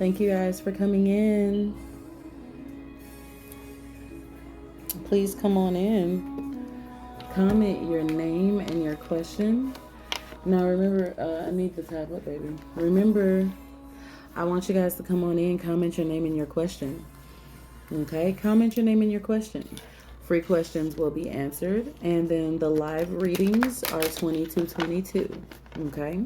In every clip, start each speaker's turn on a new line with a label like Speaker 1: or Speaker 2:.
Speaker 1: Thank you guys for coming in. Please come on in. Comment your name and your question. Now remember, I need the tablet, baby. Remember, I want you guys to come on in, comment your name and your question. Okay, comment your name and your question. Free questions will be answered, and then the live readings are 2222. Okay,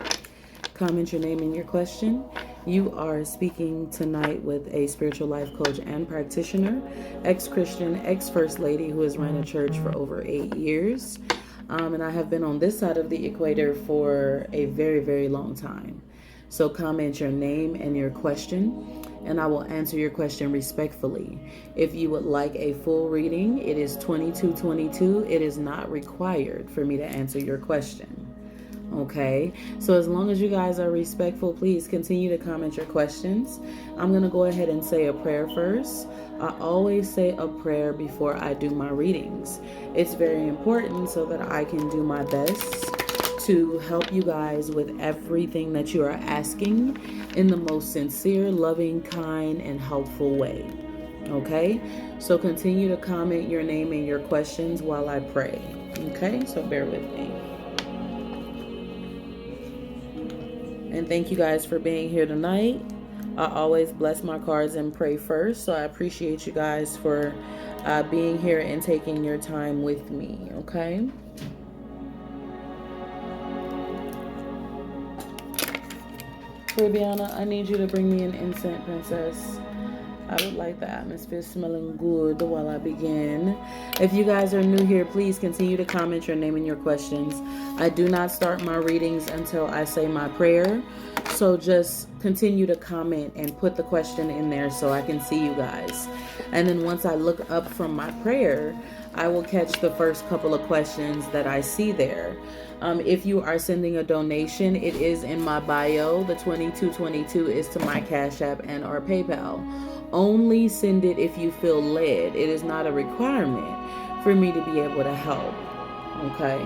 Speaker 1: comment your name and your question. You are speaking tonight with a spiritual life coach and practitioner, ex-Christian, ex-First Lady who has run a church for over 8 years. And I have been on this side of the equator for a very, very long time. So comment your name and your question, and I will answer your question respectfully. If you would like a full reading, it is 2222. It is not required for me to answer your question. Okay, so as long as you guys are respectful, please continue to comment your questions. I'm going to go ahead and say a prayer first. I always say a prayer before I do my readings. It's very important so that I can do my best to help you guys with everything that you are asking in the most sincere, loving, kind, and helpful way. Okay, so continue to comment your name and your questions while I pray. Okay, so bear with me. And thank you guys for being here tonight. I always bless my cards and pray first, so I appreciate you guys for being here and taking your time with me, okay? Fabiana, I need you to bring me an incense, princess. I would like the atmosphere smelling good while I begin. If you guys are new here, please continue to comment your name and your questions. I do not start my readings until I say my prayer. So just continue to comment and put the question in there so I can see you guys. And then once I look up from my prayer, I will catch the first couple of questions that I see there. If you are sending a donation, it is in my bio. The 2222 is to my Cash App and our PayPal. Only send it if you feel led. It is not a requirement for me to be able to help. Okay.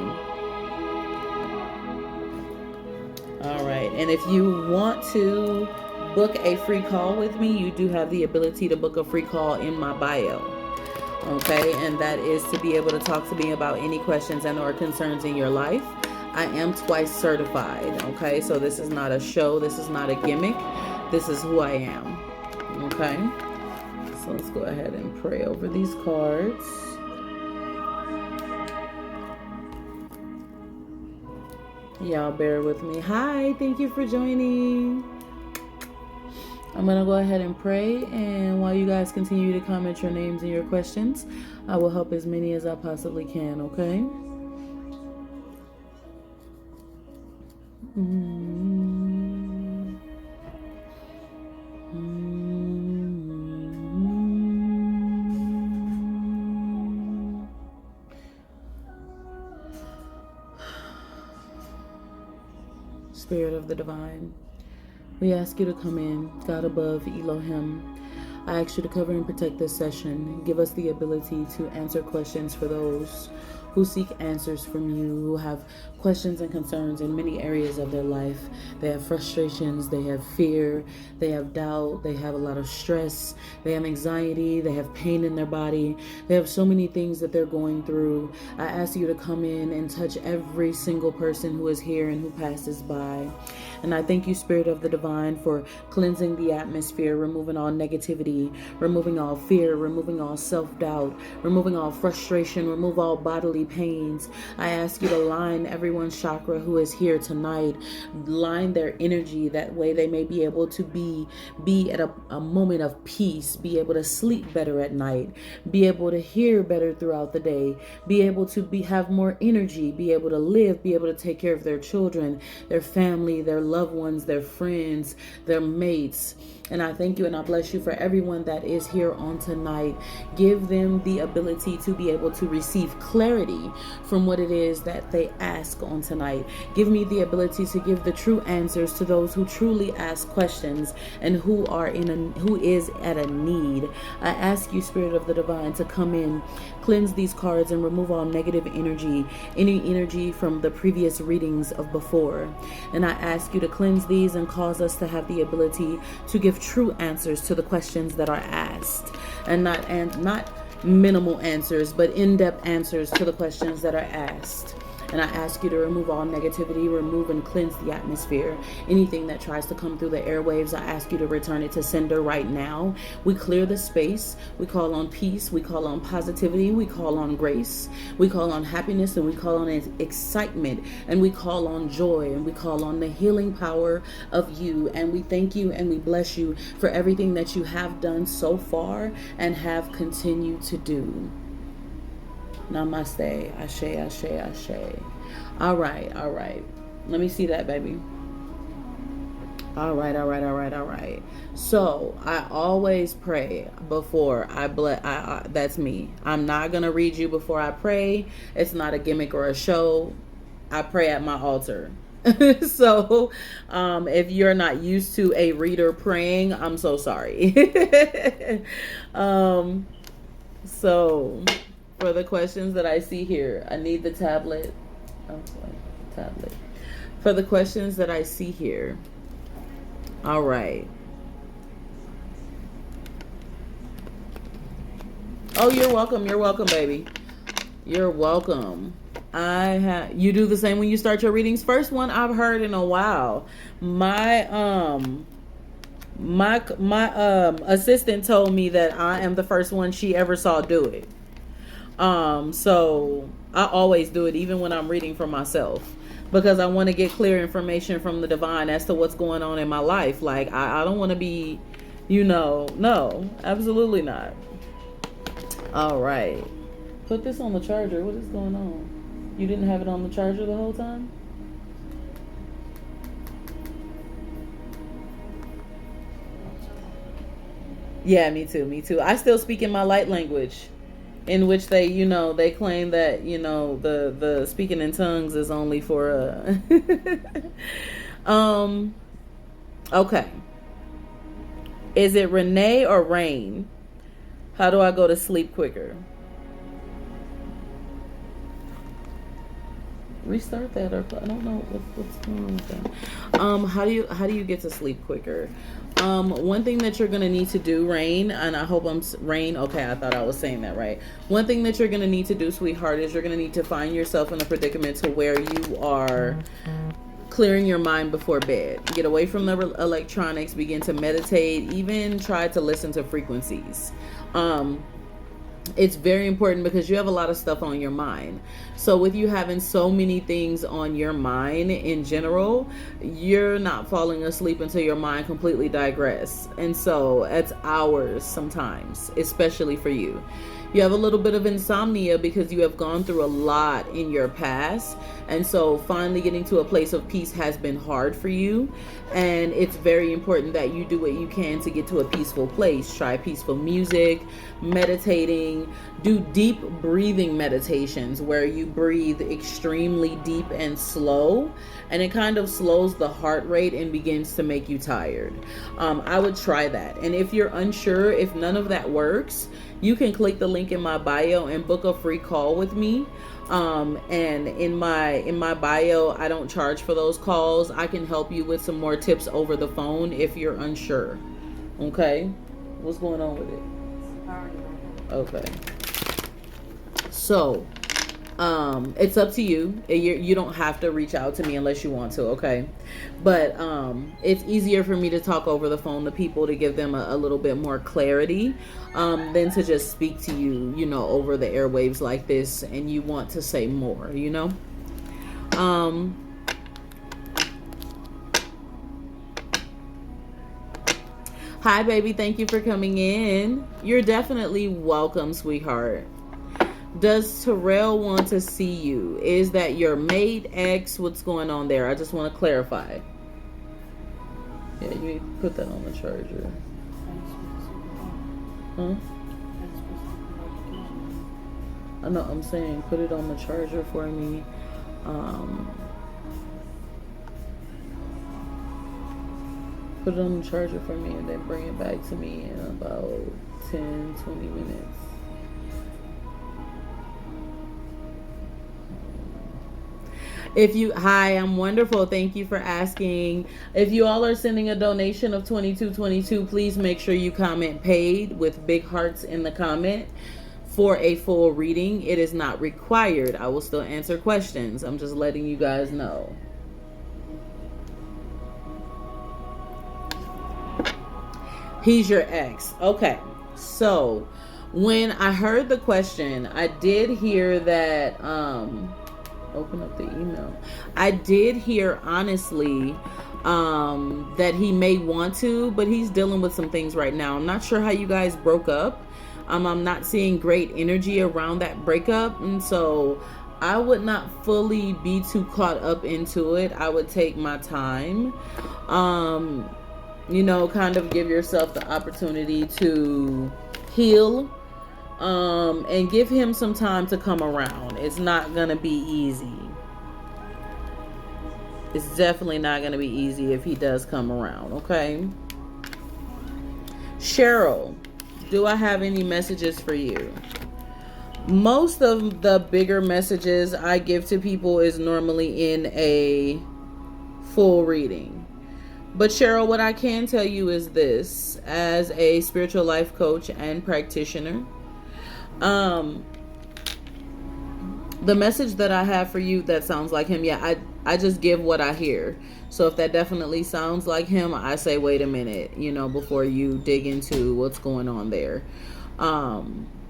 Speaker 1: All right. And if you want to book a free call with me, you do have the ability to book a free call in my bio. Okay. And that is to be able to talk to me about any questions and or concerns in your life. I am twice certified. Okay. So this is not a show. This is not a gimmick. This is who I am. Okay, so let's go ahead and pray over these cards. Y'all bear with me. Hi, thank you for joining. I'm going to go ahead and pray, and while you guys continue to comment your names and your questions, I will help as many as I possibly can, okay? Spirit of the Divine, we ask you to come in. God above, Elohim, I ask you to cover and protect this session. Give us the ability to answer questions for those who seek answers from you, who have questions and concerns in many areas of their life. They have frustrations, they have fear, they have doubt, they have a lot of stress, they have anxiety, they have pain in their body. They have so many things that they're going through. I ask you to come in and touch every single person who is here and who passes by. And I thank you, Spirit of the Divine, for cleansing the atmosphere, removing all negativity, removing all fear, removing all self-doubt, removing all frustration, remove all bodily pains. I ask you to line everyone's chakra who is here tonight, line their energy, that way they may be able to be at a moment of peace, be able to sleep better at night, be able to hear better throughout the day, be able to have more energy, be able to live, be able to take care of their children, their family, their loved ones, their friends, their mates. And I thank you and I bless you for everyone that is here on tonight. Give them the ability to be able to receive clarity from what it is that they ask on tonight. Give me the ability to give the true answers to those who truly ask questions and who is at a need. I ask you, Spirit of the Divine, to come in, cleanse these cards and remove all negative energy, any energy from the previous readings of before. And I ask you to cleanse these and cause us to have the ability to give true answers to the questions that are asked, and not minimal answers, but in-depth answers to the questions that are asked. And I ask you to remove all negativity, remove and cleanse the atmosphere. Anything that tries to come through the airwaves, I ask you to return it to sender right now. We clear the space. We call on peace. We call on positivity. We call on grace. We call on happiness, and we call on excitement, and we call on joy, and we call on the healing power of you. And we thank you and we bless you for everything that you have done so far and have continued to do. Namaste. Ashe, ashe, ashe. All right. Let me see that, baby. All right. So I always pray before I bless. That's me. I'm not going to read you before I pray. It's not a gimmick or a show. I pray at my altar. So if you're not used to a reader praying, I'm so sorry. So for the questions that I see here, I need the tablet. Tablet. For the questions that I see here. All right. Oh, you're welcome. You're welcome, baby. You're welcome. You do the same when you start your readings. First one I've heard in a while. My assistant told me that I am the first one she ever saw do it. So I always do it, even when I'm reading for myself, because I want to get clear information from the divine as to what's going on in my life. Like, I don't want to be, no, absolutely not. All right. Put this on the charger. What is going on? You didn't have it on the charger the whole time? Yeah, me too. I still speak in my light language, in which they claim that, the speaking in tongues is only for okay. Is it Renee or Rain? How do I go to sleep quicker? Restart that, or I don't know what's going on with that. How do you get to sleep quicker? One thing that you're gonna need to do, Rain, and I hope Rain. Okay, I thought I was saying that right. One thing that you're gonna need to do, sweetheart, is you're gonna need to find yourself in a predicament to where you are clearing your mind before bed. Get away from the electronics. Begin to meditate. Even try to listen to frequencies. It's very important because you have a lot of stuff on your mind. So with you having so many things on your mind in general, you're not falling asleep until your mind completely digress. And so it's hours sometimes, especially for you. You have a little bit of insomnia because you have gone through a lot in your past. And so finally getting to a place of peace has been hard for you. And it's very important that you do what you can to get to a peaceful place. Try peaceful music, meditating, do deep breathing meditations where you breathe extremely deep and slow. And it kind of slows the heart rate and begins to make you tired. I would try that. And if you're unsure, if none of that works, you can click the link in my bio and book a free call with me. And in my bio, I don't charge for those calls. I can help you with some more tips over the phone if you're unsure. Okay? What's going on with it? Okay. So, it's up to you. You don't have to reach out to me unless you want to, okay? But it's easier for me to talk over the phone to people to give them a little bit more clarity than to just speak to you, over the airwaves like this, and you want to say more, Hi, baby. Thank you for coming in. You're definitely welcome, sweetheart. Does Terrell want to see you? Is that your mate, ex? What's going on there? I just want to clarify. Yeah, you need to put that on the charger. Huh? I know, I'm saying put it on the charger for me. Put it on the charger for me and then bring it back to me in about 10, 20 minutes. Hi, I'm wonderful. Thank you for asking. If you all are sending a donation of 2222, please make sure you comment paid with big hearts in the comment for a full reading. It is not required. I will still answer questions. I'm just letting you guys know. He's your ex. Okay. So, when I heard the question, I did hear that open up the email. I did hear honestly that he may want to, but he's dealing with some things right now. I'm not sure how you guys broke up. I'm not seeing great energy around that breakup, and so I would not fully be too caught up into it. I would take my time. Kind of give yourself the opportunity to heal, and give him some time to come around. It's not gonna be easy. It's definitely not gonna be easy if he does come around, okay? Cheryl, do I have any messages for you? Most of the bigger messages I give to people is normally in a full reading. But Cheryl, what I can tell you is this: as a spiritual life coach and practitioner, the message that I have for you that sounds like him, I just give what I hear. So if that definitely sounds like him, I say, wait a minute, before you dig into what's going on there.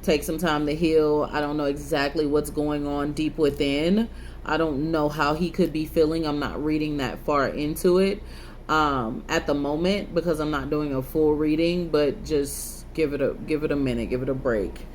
Speaker 1: Take some time to heal. I don't know exactly what's going on deep within. I don't know how he could be feeling. I'm not reading that far into it at the moment because I'm not doing a full reading, but just give it a minute, give it a break.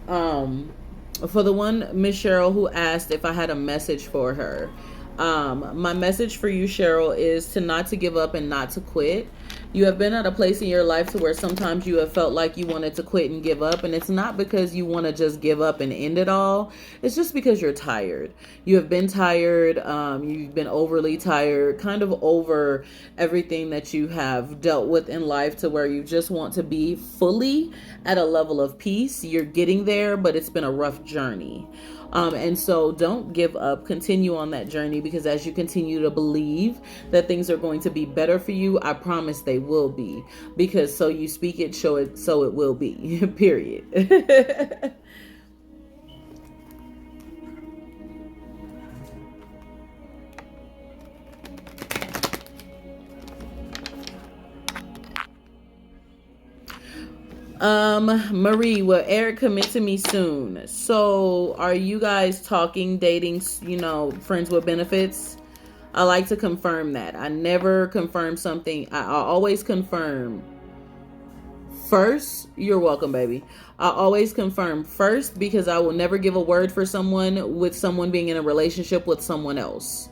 Speaker 1: For the one, Miss Cheryl, who asked if I had a message for her, my message for you, Cheryl, is not to give up and not to quit. You have been at a place in your life to where sometimes you have felt like you wanted to quit and give up, and it's not because you want to just give up and end it all. It's just because you're tired. You have been tired. You've been overly tired, kind of over everything that you have dealt with in life, to where you just want to be fully at a level of peace. You're getting there, but it's been a rough journey. And so don't give up. Continue on that journey, because as you continue to believe that things are going to be better for you, I promise they will be. Because so you speak it, show it, so it will be. Period. Marie, will Eric commit to me soon? So are you guys talking, dating, friends with benefits? I like to confirm that. I never confirm something. I always confirm first. You're welcome, baby. I always confirm first, because I will never give a word for someone with someone being in a relationship with someone else.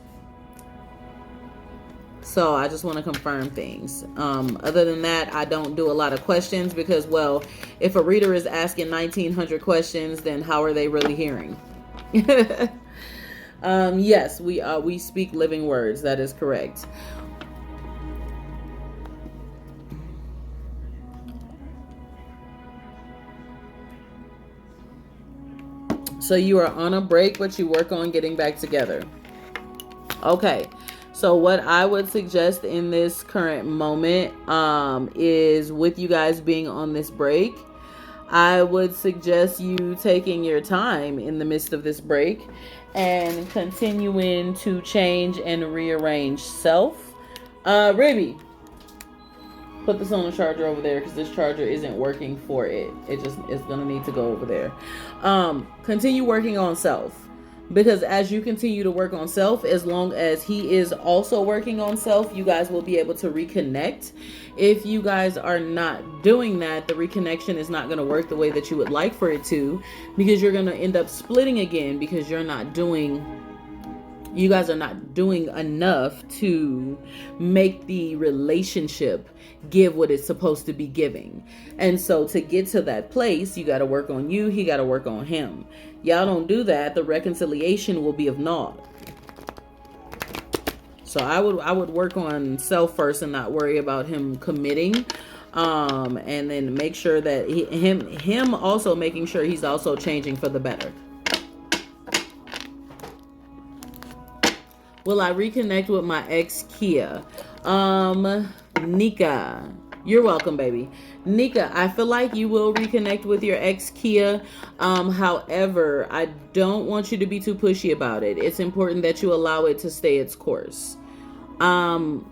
Speaker 1: So I just want to confirm things. Other than that, I don't do a lot of questions because, well, if a reader is asking 1,900 questions, then how are they really hearing? Yes, we speak living words. That is correct. So you are on a break, but you work on getting back together. Okay. So what I would suggest in this current moment is, with you guys being on this break, I would suggest you taking your time in the midst of this break and continuing to change and rearrange self. Ribby, put this on the charger over there, because this charger isn't working for it. It's going to need to go over there. Continue working on self. Because as you continue to work on self, as long as he is also working on self, you guys will be able to reconnect. If you guys are not doing that, the reconnection is not going to work the way that you would like for it to, because you're going to end up splitting again, because you guys are not doing enough to make the relationship give what it's supposed to be giving. And so to get to that place, you got to work on you. He got to work on him. Y'all don't do that, the reconciliation will be of naught. So I would work on self first and not worry about him committing. And then make sure that him also making sure he's also changing for the better. Will I reconnect with my ex Kia? Nika, you're welcome, baby. Nika, I feel like you will reconnect with your ex Kia. However, I don't want you to be too pushy about it. It's important that you allow it to stay its course. I'm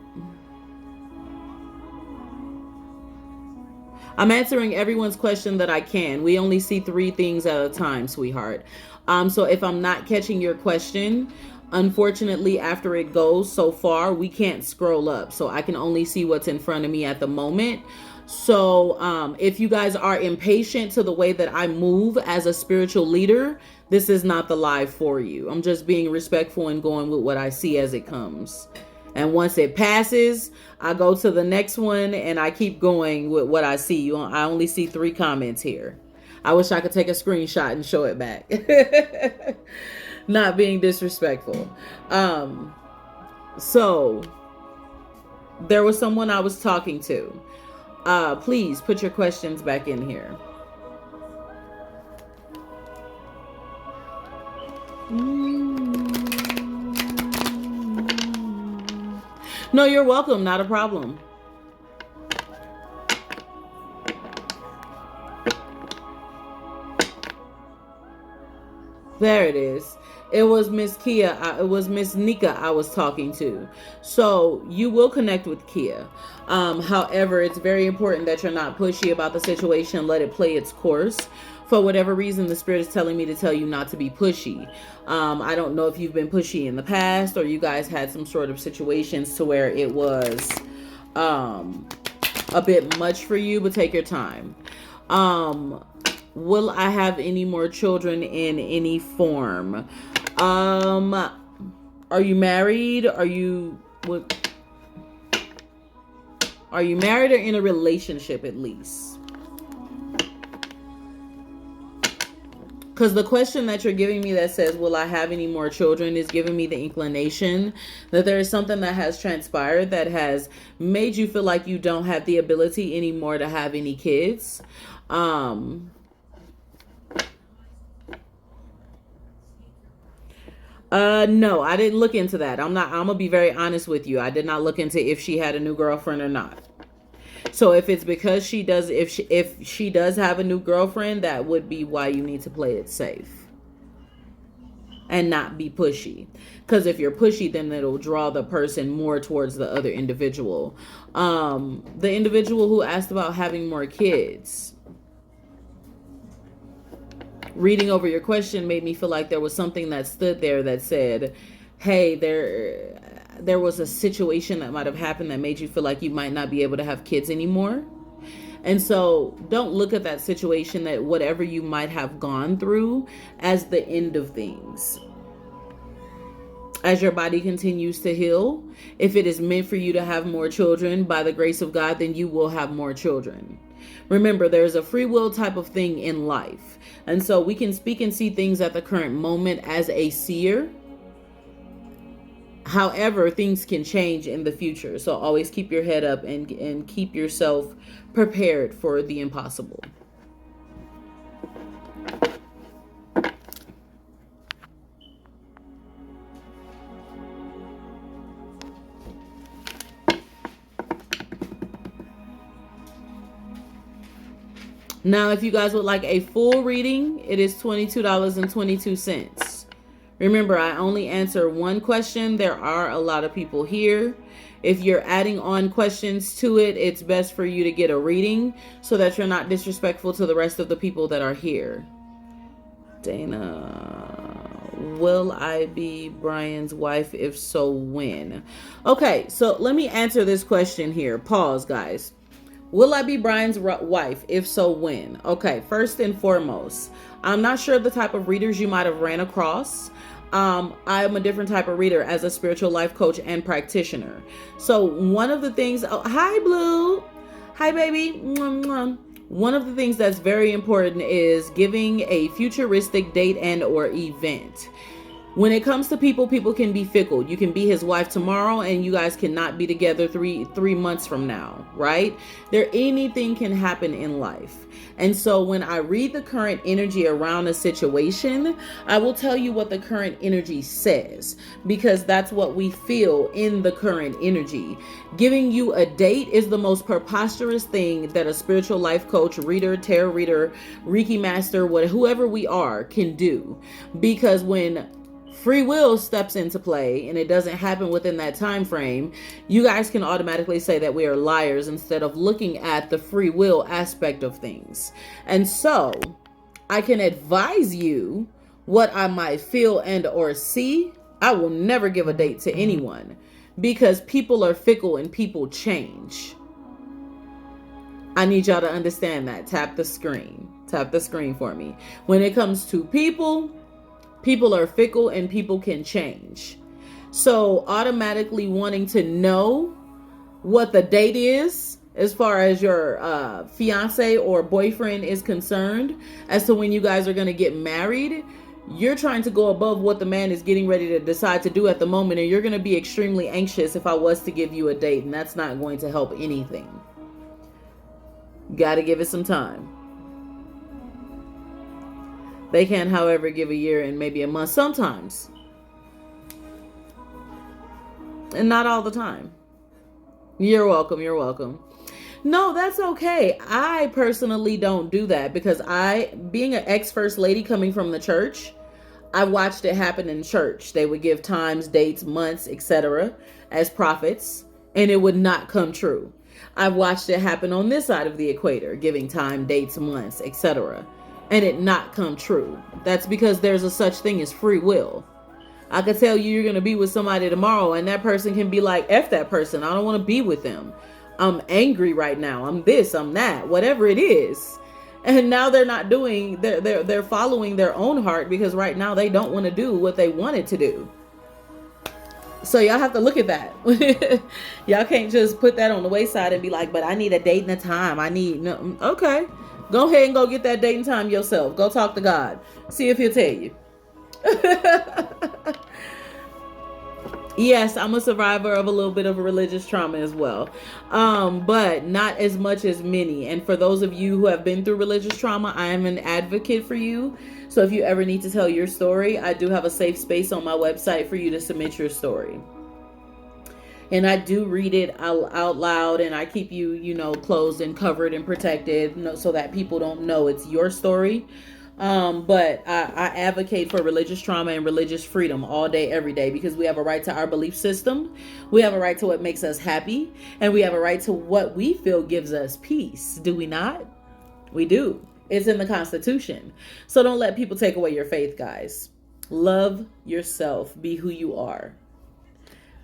Speaker 1: answering everyone's question that I can. We only see 3 things at a time, sweetheart. So if I'm not catching your question, unfortunately, after it goes so far, we can't scroll up. So I can only see what's in front of me at the moment. So if you guys are impatient to the way that I move as a spiritual leader, this is not the live for you. I'm just being respectful and going with what I see as it comes. And once it passes, I go to the next one and I keep going with what I see. I only see 3 comments here. I wish I could take a screenshot and show it back. Not being disrespectful. So there was someone I was talking to. Please put your questions back in here. No, you're welcome. Not a problem. There it is. It was Miss Kia. It was Miss Nika I was talking to. So you will connect with Kia. However, it's very important that you're not pushy about the situation. Let it play its course. For whatever reason, the Spirit is telling me to tell you not to be pushy. I don't know if you've been pushy in the past or you guys had some sort of situations to where it was a bit much for you, but take your time. Will I have any more children in any form? Are you married? Are you married or in a relationship at least? Because the question that you're giving me that says, will I have any more children, is giving me the inclination that there is something that has transpired that has made you feel like you don't have the ability anymore to have any kids. No, I didn't look into that. I'm gonna be very honest with you. I did not look into if she had a new girlfriend or not. So if it's because she does, if she does have a new girlfriend, that would be why you need to play it safe and not be pushy. Because if you're pushy, then it'll draw the person more towards the other individual. The individual who asked about having more kids. Reading over your question made me feel like there was something that stood there that said, hey, there was a situation that might have happened that made you feel like you might not be able to have kids anymore. And so don't look at that situation, that whatever you might have gone through, as the end of things. As your body continues to heal, if it is meant for you to have more children by the grace of God, then you will have more children. Remember, there's a free will type of thing in life. And so we can speak and see things at the current moment as a seer. However, things can change in the future. So always keep your head up and keep yourself prepared for the impossible. Now, if you guys would like a full reading, it is $22.22. Remember, I only answer one question. There are a lot of people here. If you're adding on questions to it, it's best for you to get a reading so that you're not disrespectful to the rest of the people that are here. Dana, will I be Brian's wife? If so, when? Okay, so let me answer this question here. Pause, guys. Will I be Brian's wife? If so, when? Okay, first and foremost, I'm not sure the type of readers you might have ran across. I am a different type of reader as a spiritual life coach and practitioner. So one of the things, hi Blue, hi baby. One of the things that's very important is giving a futuristic date and or event. When it comes to people, people can be fickle. You can be his wife tomorrow and you guys cannot be together three months from now, right? Anything can happen in life. And so when I read the current energy around a situation, I will tell you what the current energy says, because that's what we feel in the current energy. Giving you a date is the most preposterous thing that a spiritual life coach, reader, tarot reader, Reiki master, whoever we are, can do. Because when free will steps into play and it doesn't happen within that time frame, you guys can automatically say that we are liars instead of looking at the free will aspect of things. And so I can advise you what I might feel and or see. I will never give a date to anyone because people are fickle and people change. I need y'all to understand that. Tap the screen for me. When it comes to people are fickle and people can change. So automatically wanting to know what the date is as far as your fiance or boyfriend is concerned, as to when you guys are going to get married, you're trying to go above what the man is getting ready to decide to do at the moment. And you're going to be extremely anxious if I was to give you a date, and that's not going to help anything. Got to give it some time. They can, however, give a year and maybe a month sometimes. And not all the time. You're welcome. You're welcome. No, that's okay. I personally don't do that because being an ex-first lady coming from the church, I watched it happen in church. They would give times, dates, months, etc. as prophets, and it would not come true. I've watched it happen on this side of the equator, giving time, dates, months, etc., and it not come true. That's because there's a such thing as free will. I could tell you you're going to be with somebody tomorrow and that person can be like, F that person. I don't want to be with them. I'm angry right now. I'm this, I'm that, whatever it is. And now they're not doing, they're following their own heart because right now they don't want to do what they wanted to do. So y'all have to look at that. Y'all can't just put that on the wayside and be like, but I need a date and a time. No. Okay. Go ahead and go get that date and time yourself. Go talk to God. See if he'll tell you. Yes, I'm a survivor of a little bit of a religious trauma as well. But not as much as many. And for those of you who have been through religious trauma, I am an advocate for you. So if you ever need to tell your story, I do have a safe space on my website for you to submit your story. And I do read it out loud, and I keep you, closed and covered and protected so that people don't know it's your story. But I advocate for religious trauma and religious freedom all day, every day, because we have a right to our belief system. We have a right to what makes us happy, and we have a right to what we feel gives us peace. Do we not? We do. It's in the Constitution. So don't let people take away your faith, guys. Love yourself. Be who you are.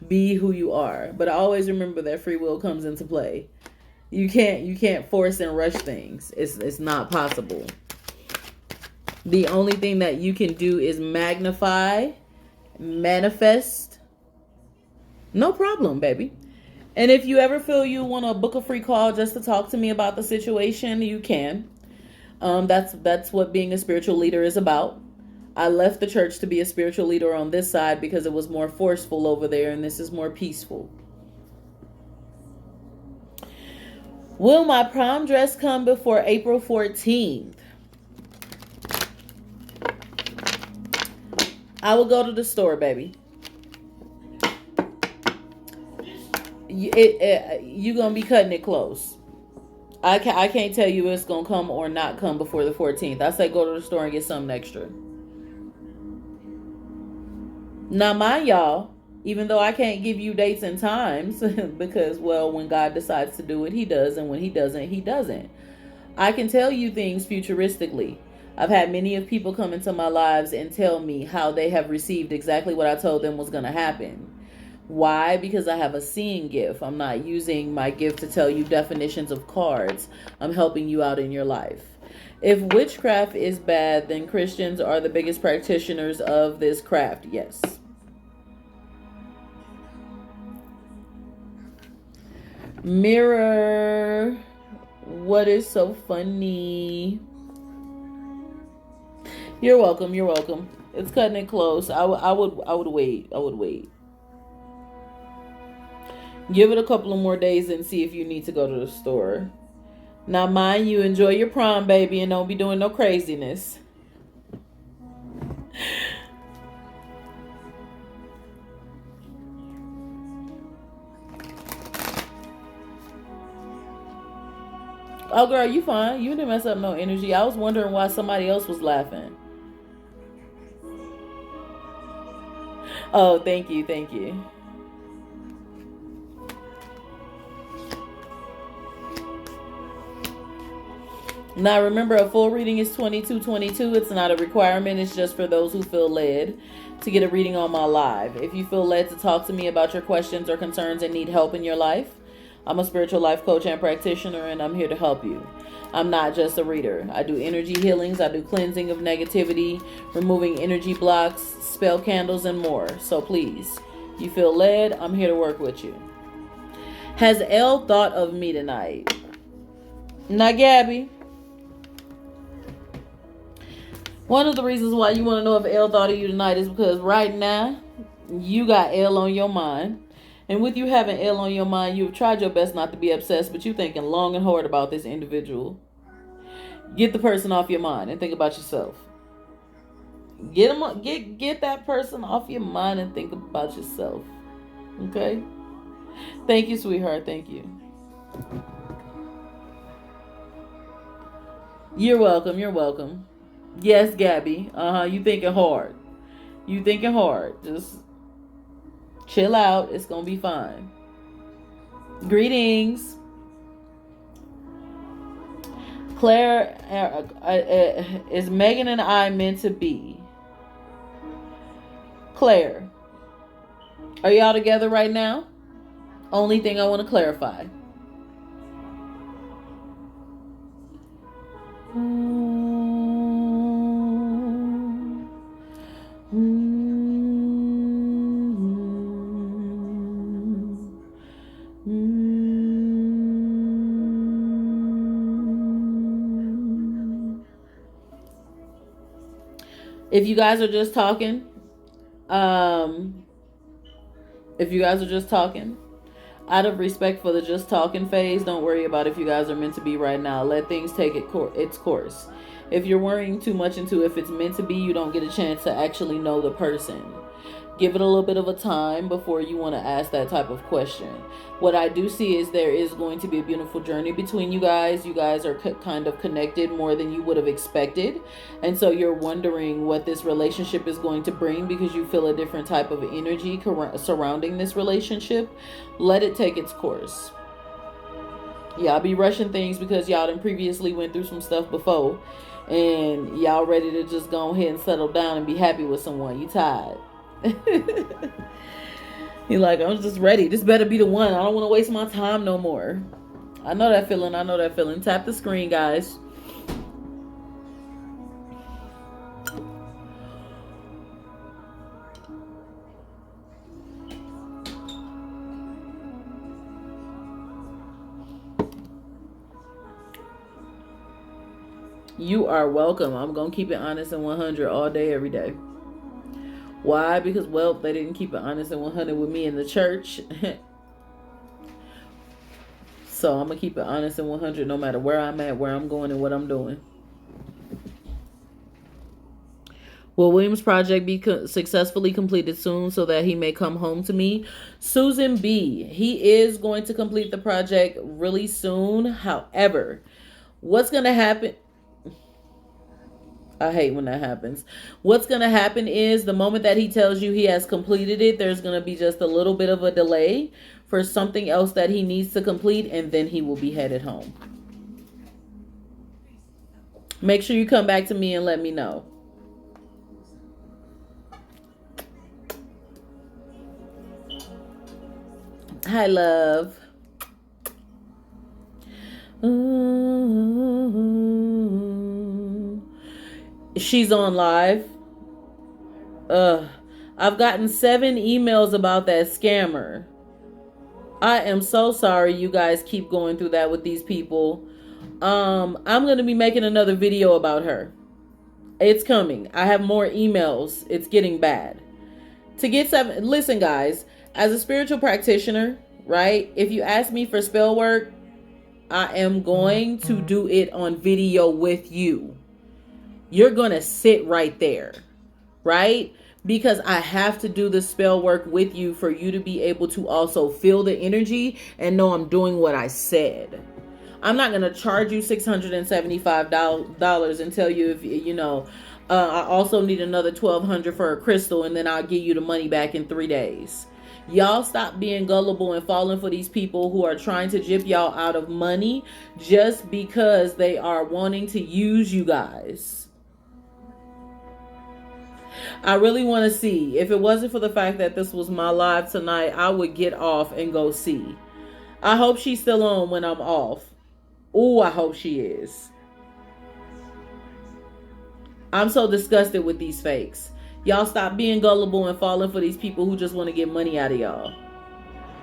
Speaker 1: Be who you are. But always remember that free will comes into play. You can't force and rush things. It's not possible. The only thing that you can do is magnify, manifest. No problem, baby. And if you ever feel you want to book a free call just to talk to me about the situation, you can. That's what being a spiritual leader is about. I left the church to be a spiritual leader on this side because it was more forceful over there, and this is more peaceful. Will my prom dress come before April 14th? I will go to the store, baby. You're going to be cutting it close. I can't tell you it's going to come or not come before the 14th. I say go to the store and get something extra. Now, mind y'all, even though I can't give you dates and times because, well, when God decides to do it, he does. And when he doesn't, he doesn't. I can tell you things futuristically. I've had many of people come into my lives and tell me how they have received exactly what I told them was going to happen. Why? Because I have a seeing gift. I'm not using my gift to tell you definitions of cards. I'm helping you out in your life. If witchcraft is bad, then Christians are the biggest practitioners of this craft. Yes. Mirror, what is so funny? You're welcome. You're welcome. It's cutting it close. I would wait. I would wait. Give it a couple of more days and see if you need to go to the store. Now, mind you, enjoy your prom, baby, and don't be doing no craziness. Oh, girl, you fine. You didn't mess up no energy. I was wondering why somebody else was laughing. Oh, thank you. Thank you. Now, remember, a full reading is $22.22. It's not a requirement. It's just for those who feel led to get a reading on my live. If you feel led to talk to me about your questions or concerns and need help in your life, I'm a spiritual life coach and practitioner, and I'm here to help you. I'm not just a reader. I do energy healings. I do cleansing of negativity, removing energy blocks, spell candles, and more. So please, you feel led, I'm here to work with you. Has Elle thought of me tonight? Now, Gabby, one of the reasons why you want to know if Elle thought of you tonight is because right now, you got Elle on your mind. And with you having Elle on your mind, you've tried your best not to be obsessed, but you're thinking long and hard about this individual. Get the person off your mind and think about yourself. Get that person off your mind and think about yourself. Okay? Thank you, sweetheart. Thank you. You're welcome. You're welcome. Yes, Gabby. You thinking hard. You thinking hard. Just chill out. It's going to be fine. Greetings. Claire, is Megan and I meant to be? Claire, are y'all together right now? Only thing I want to clarify. If you guys are just talking, out of respect for the just talking phase, don't worry about if you guys are meant to be right now. Let things take its course. If you're worrying too much into if it's meant to be, you don't get a chance to actually know the person. Give it a little bit of a time before you want to ask that type of question. What I do see is there is going to be a beautiful journey between you guys. You guys are kind of connected more than you would have expected. And so you're wondering what this relationship is going to bring because you feel a different type of energy surrounding this relationship. Let it take its course. Y'all be rushing things because y'all done previously went through some stuff before. And y'all ready to just go ahead and settle down and be happy with someone. You tired. You're like, I'm just ready. This better be the one. I don't want to waste my time no more. I know that feeling. Tap the screen, guys. You are welcome. I'm going to keep it honest and 100 all day, every day. Why? Because, well, they didn't keep it honest and 100 with me in the church. So I'm going to keep it honest and 100 no matter where I'm at, where I'm going, and what I'm doing. Will Williams' project be successfully completed soon so that he may come home to me? Susan B., he is going to complete the project really soon. However, what's going to happen... I hate when that happens. What's going to happen is the moment that he tells you he has completed it, there's going to be just a little bit of a delay for something else that he needs to complete, and then he will be headed home. Make sure you come back to me and let me know. Hi, love. She's on live. I've gotten 7 emails about that scammer. I am so sorry you guys keep going through that with these people. I'm going to be making another video about her. It's coming. I have more emails. It's getting bad. To get 7, listen guys, as a spiritual practitioner, right? If you ask me for spell work, I am going to do it on video with you. You're going to sit right there, right? Because I have to do the spell work with you for you to be able to also feel the energy and know I'm doing what I said. I'm not going to charge you $675 and tell you if, I also need another $1,200 for a crystal and then I'll give you the money back in 3 days. Y'all stop being gullible and falling for these people who are trying to gyp y'all out of money just because they are wanting to use you guys. I really want to see. If it wasn't for the fact that this was my live tonight, I would get off and go see. I hope she's still on when I'm off. Oh, I hope she is. I'm so disgusted with these fakes. Y'all stop being gullible and falling for these people who just want to get money out of y'all.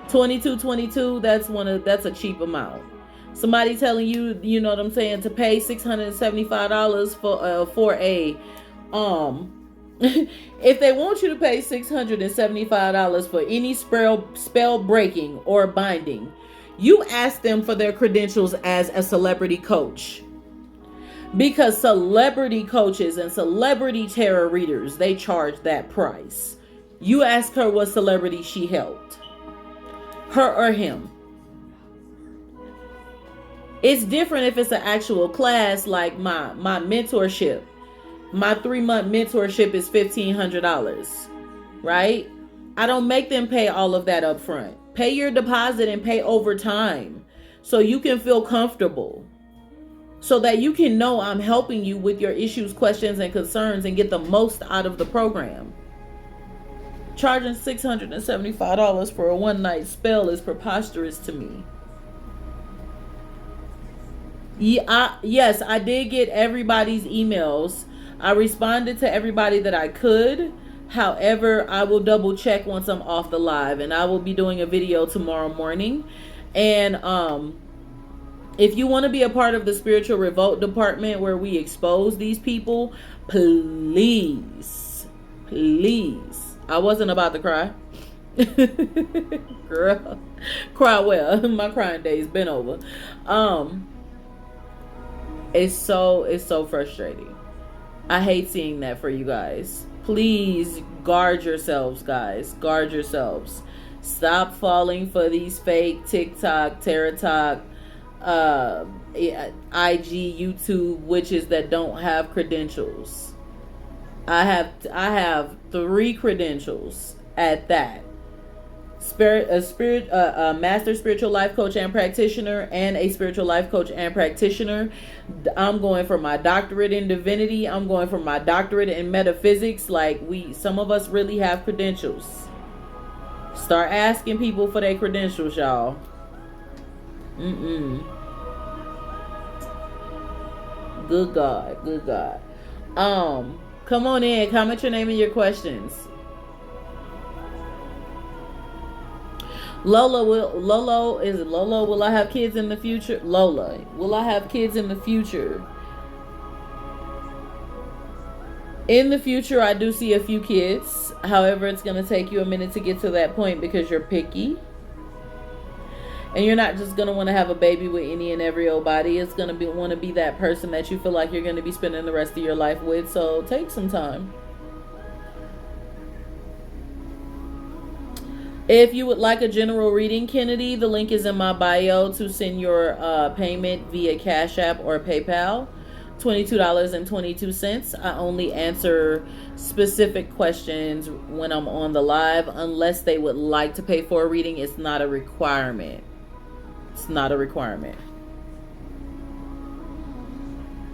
Speaker 1: $22.22, that's a cheap amount. Somebody telling you, you know what I'm saying, to pay $675 for a if they want you to pay $675 for any spell breaking or binding, you ask them for their credentials as a celebrity coach. Because celebrity coaches and celebrity tarot readers, they charge that price. You ask her what celebrity she helped. Her or him. It's different if it's an actual class like my mentorship. My 3-month mentorship is $1,500. Right? I don't make them pay all of that up front. Pay your deposit and pay over time so you can feel comfortable. So that you can know I'm helping you with your issues, questions, and concerns and get the most out of the program. Charging $675 for a one-night spell is preposterous to me. Yes, I did get everybody's emails. I responded to everybody that I could. However, I will double check once I'm off the live, and I will be doing a video tomorrow morning. And if you want to be a part of the Spiritual Revolt department where we expose these people, please. I wasn't about to cry. Girl, cry well. My crying day's been over. It's so frustrating. I hate seeing that for you guys. Please guard yourselves, guys. Guard yourselves. Stop falling for these fake TikTok, Tarot Talk, IG, YouTube witches that don't have credentials. I have 3 credentials at that. A master spiritual life coach and practitioner, and a spiritual life coach and practitioner. I'm going for my doctorate in divinity. I'm going for my doctorate in metaphysics. Like, some of us really have credentials. Start asking people for their credentials, y'all. Good God. Come on in. Comment your name and your questions. Lola, will I have kids in the future? Lola, will I have kids in the future? In the future, I do see a few kids. However, it's going to take you a minute to get to that point because you're picky. And you're not just going to want to have a baby with any and every old body. It's going to want to be that person that you feel like you're going to be spending the rest of your life with. So take some time. If you would like a general reading, Kennedy, the link is in my bio to send your payment via Cash App or PayPal. $22.22. I only answer specific questions when I'm on the live. Unless they would like to pay for a reading, it's not a requirement. It's not a requirement.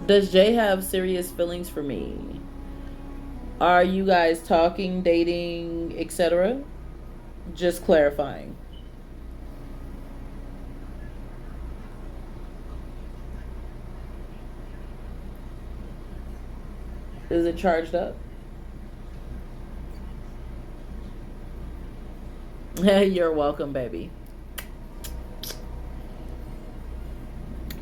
Speaker 1: Does Jay have serious feelings for me? Are you guys talking, dating, etc.? Just clarifying. Is it charged up? You're welcome, baby.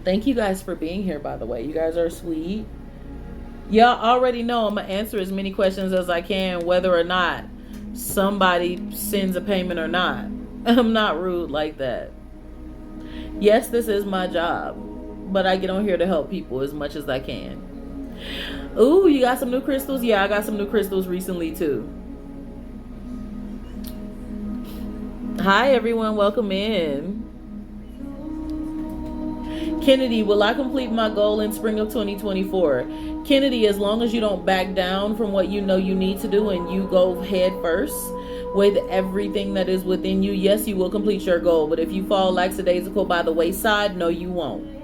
Speaker 1: Thank you guys for being here, by the way. You guys are sweet. Y'all already know I'm going to answer as many questions as I can, whether or not somebody sends a payment or not. I'm not rude like that. Yes, this is my job, but I get on here to help people as much as I can. Ooh, you got some new crystals? Yeah, I got some new crystals recently too. Hi everyone, welcome in. Kennedy, will I complete my goal in spring of 2024? Kennedy, as long as you don't back down from what you know you need to do and you go head first with everything that is within you, yes, you will complete your goal. But if you fall lackadaisical by the wayside, no, you won't.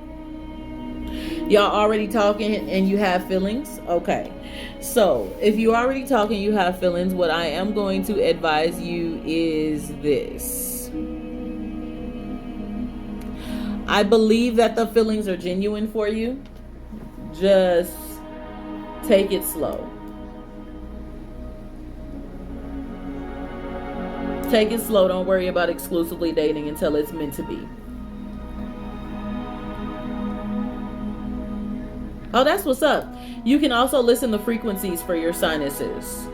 Speaker 1: Y'all already talking and you have feelings? Okay. So, if you're already talking, you have feelings, what I am going to advise you is this. I believe that the feelings are genuine for you. Just take it slow. Take it slow. Don't worry about exclusively dating until it's meant to be. Oh, that's what's up. You can also listen to frequencies for your sinuses.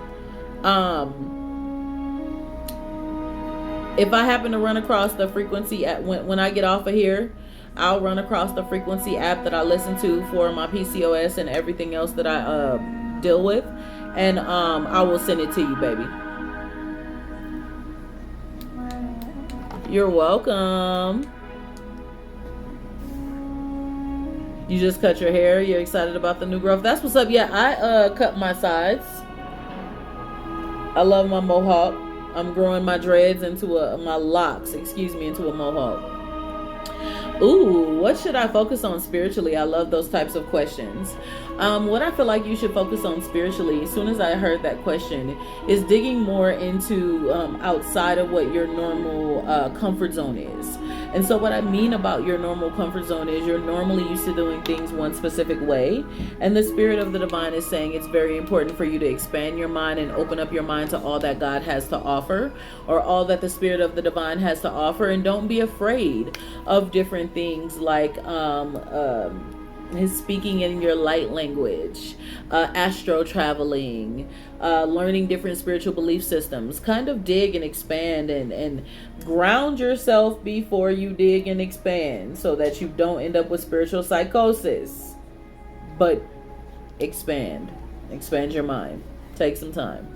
Speaker 1: If I happen to run across the frequency at when I get off of here, I'll run across the frequency app that I listen to for my PCOS and everything else that I deal with, and I will send it to you, baby. You're welcome. You just cut your hair. You're excited about the new growth. That's what's up. Yeah, I cut my sides. I love my mohawk. I'm growing my dreads into my locks, into a mohawk. Ooh, what should I focus on spiritually? I love those types of questions. What I feel like you should focus on spiritually, as soon as I heard that question, is digging more into outside of what your normal comfort zone is. And so what I mean about your normal comfort zone is you're normally used to doing things one specific way. And the Spirit of the Divine is saying it's very important for you to expand your mind and open up your mind to all that God has to offer, or all that the Spirit of the Divine has to offer. And don't be afraid of different things like his speaking in your light language, astro traveling, learning different spiritual belief systems. Kind of dig and expand and ground yourself before you dig and expand, so that you don't end up with spiritual psychosis. But expand your mind. Take some time.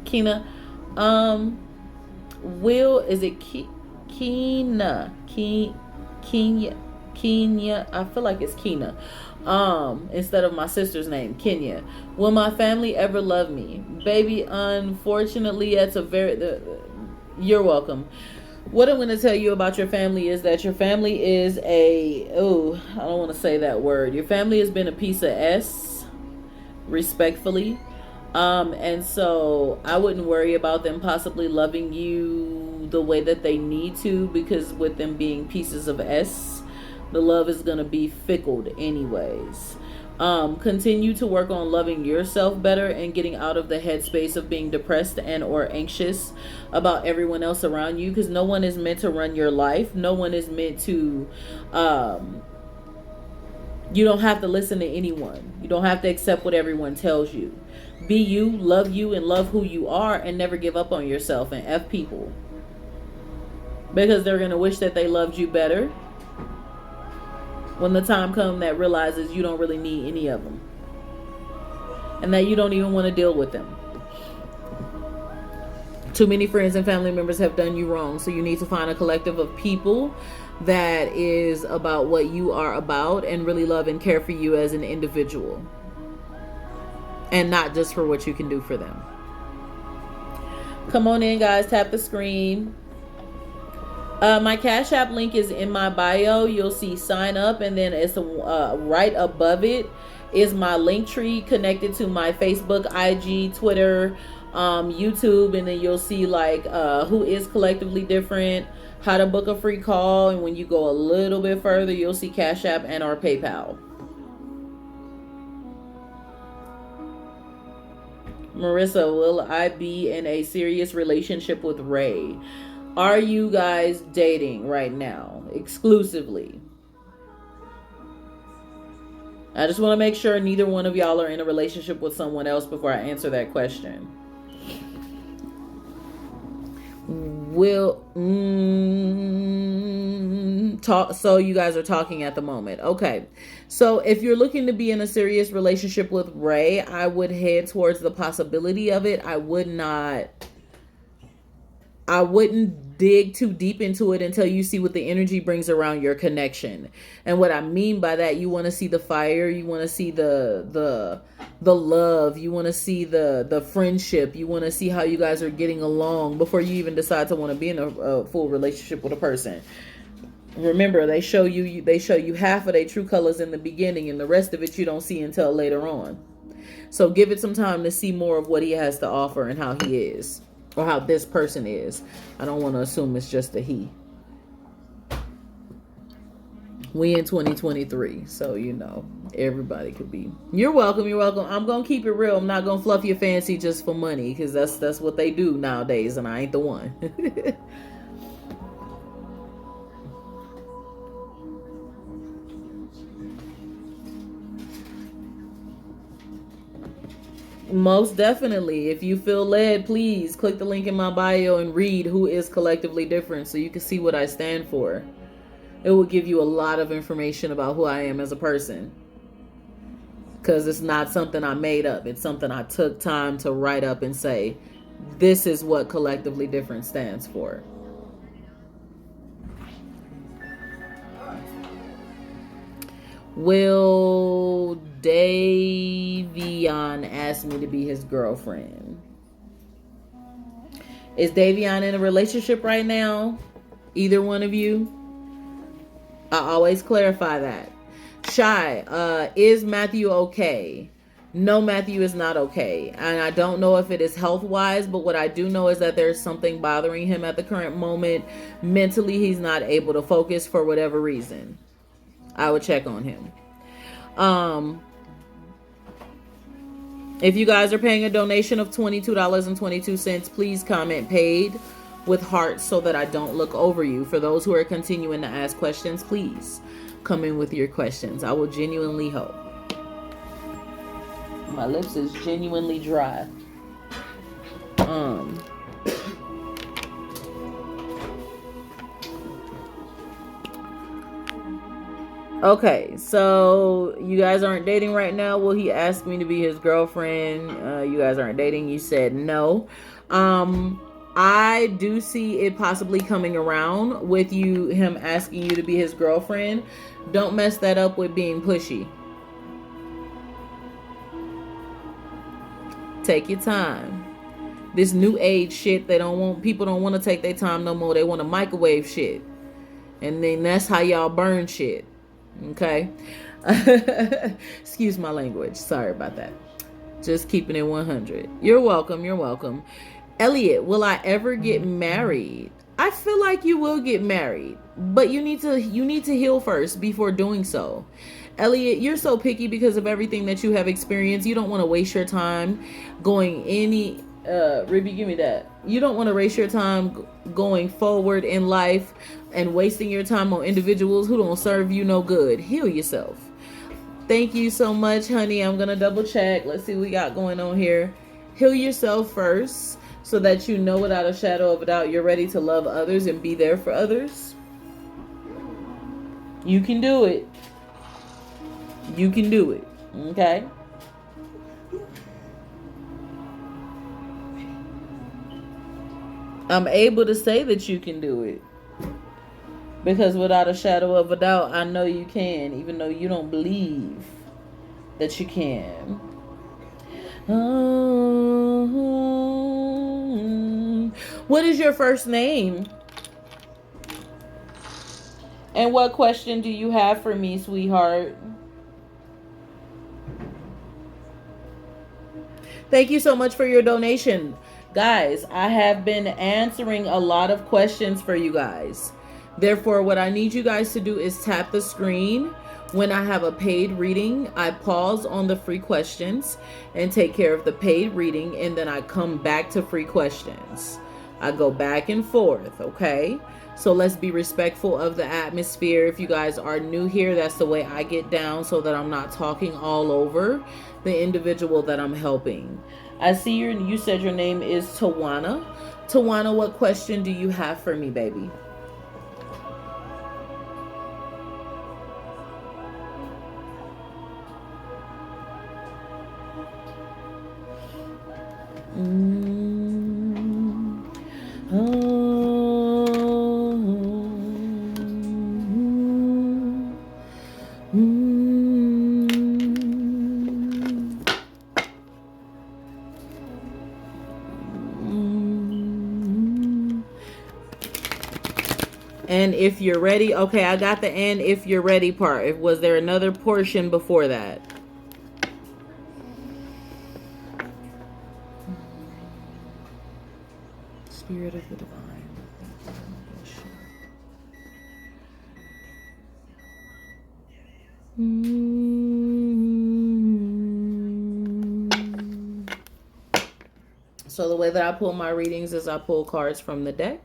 Speaker 1: Kina, is it Kenya? I feel like it's Kina. Instead of my sister's name, Kenya. Will my family ever love me? Baby, unfortunately, that's you're welcome. What I'm going to tell you about your family is that your family is I don't want to say that word. Your family has been a piece of S, respectfully. And so I wouldn't worry about them possibly loving you the way that they need to, because with them being pieces of S, the love is going to be fickle anyways. Continue to work on loving yourself better and getting out of the headspace of being depressed and or anxious about everyone else around you, because no one is meant to run your life. No one is meant to you don't have to listen to anyone. You don't have to accept what everyone tells you. Be you, and love who you are, and never give up on yourself and F people. Because they're going to wish that they loved you better when the time comes that realizes you don't really need any of them. And that you don't even want to deal with them. Too many friends and family members have done you wrong. So you need to find a collective of people that is about what you are about and really love and care for you as an individual. And not just for what you can do for them. Come on in, guys. Tap the screen. My Cash App link is in my bio. You'll see sign up, and then it's right above it is my link tree connected to my Facebook, IG, Twitter, YouTube, and then you'll see like who is collectively different, how to book a free call, and when you go a little bit further, you'll see Cash App and our PayPal. Marissa, will I be in a serious relationship with Ray? Are you guys dating right now exclusively? I just want to make sure neither one of y'all are in a relationship with someone else before I answer that question. Will talk. So you guys are talking at the moment. Okay. So if you're looking to be in a serious relationship with Ray, I would head towards the possibility of it. I wouldn't dig too deep into it until you see what the energy brings around your connection. And what I mean by that, you want to see the fire, you want to see the love, you want to see the friendship, you want to see how you guys are getting along before you even decide to want to be in a full relationship with a person. Remember, they show you half of their true colors in the beginning, and the rest of it you don't see until later on. So give it some time to see more of what he has to offer and how he is. Or how this person is. I don't want to assume it's just a he. We in 2023. So, everybody could be. You're welcome. You're welcome. I'm going to keep it real. I'm not going to fluff your fancy just for money. Because that's what they do nowadays. And I ain't the one. Most definitely. If you feel led, please click the link in my bio and read Who is Collectively Different so you can see what I stand for. It will give you a lot of information about who I am as a person. Because it's not something I made up. It's something I took time to write up and say, this is what Collectively Different stands for. Will Davion ask me to be his girlfriend? Is Davion in a relationship right now? Either one of you? I always clarify that. Shy, is Matthew okay? No, Matthew is not okay. And I don't know if it is health-wise, but what I do know is that there's something bothering him at the current moment. Mentally, he's not able to focus for whatever reason. I would check on him. If you guys are paying a donation of $22.22, please comment paid with hearts so that I don't look over you. For those who are continuing to ask questions, please come in with your questions. I will genuinely help. My lips is genuinely dry. Okay, so you guys aren't dating right now. Will he ask me to be his girlfriend? You guys aren't dating. You said no. I do see it possibly coming around with him asking you to be his girlfriend. Don't mess that up with being pushy. Take your time. This new age shit, people don't want to take their time no more. They want to microwave shit. And then that's how y'all burn shit. Okay. Excuse my language. Sorry about that. Just keeping it 100. You're welcome. You're welcome. Elliot, will I ever get married? I feel like you will get married, but you need to heal first before doing so. Elliot, you're so picky because of everything that you have experienced. You don't want to waste your time going Ruby, give me that. You don't want to waste your time going forward in life and wasting your time on individuals who don't serve you no good. Heal yourself. Thank you so much, honey. I'm going to double check. Let's see what we got going on here. Heal yourself first so that you know without a shadow of a doubt you're ready to love others and be there for others. You can do it. You can do it. Okay? I'm able to say that you can do it. Because without a shadow of a doubt, I know you can, even though you don't believe that you can. What is your first name? And what question do you have for me, sweetheart? Thank you so much for your donation. Guys, I have been answering a lot of questions for you guys. Therefore, what I need you guys to do is tap the screen. When I have a paid reading, I pause on the free questions and take care of the paid reading, and then I come back to free questions. I go back and forth, okay? So let's be respectful of the atmosphere. If you guys are new here, that's the way I get down so that I'm not talking all over the individual that I'm helping. I see you said your name is Tawana. Tawana, what question do you have for me, baby? And if you're ready, okay, I got the "and if you're ready" part. Was there another portion before that? Spirit of the divine. So the way that I pull my readings is I pull cards from the deck.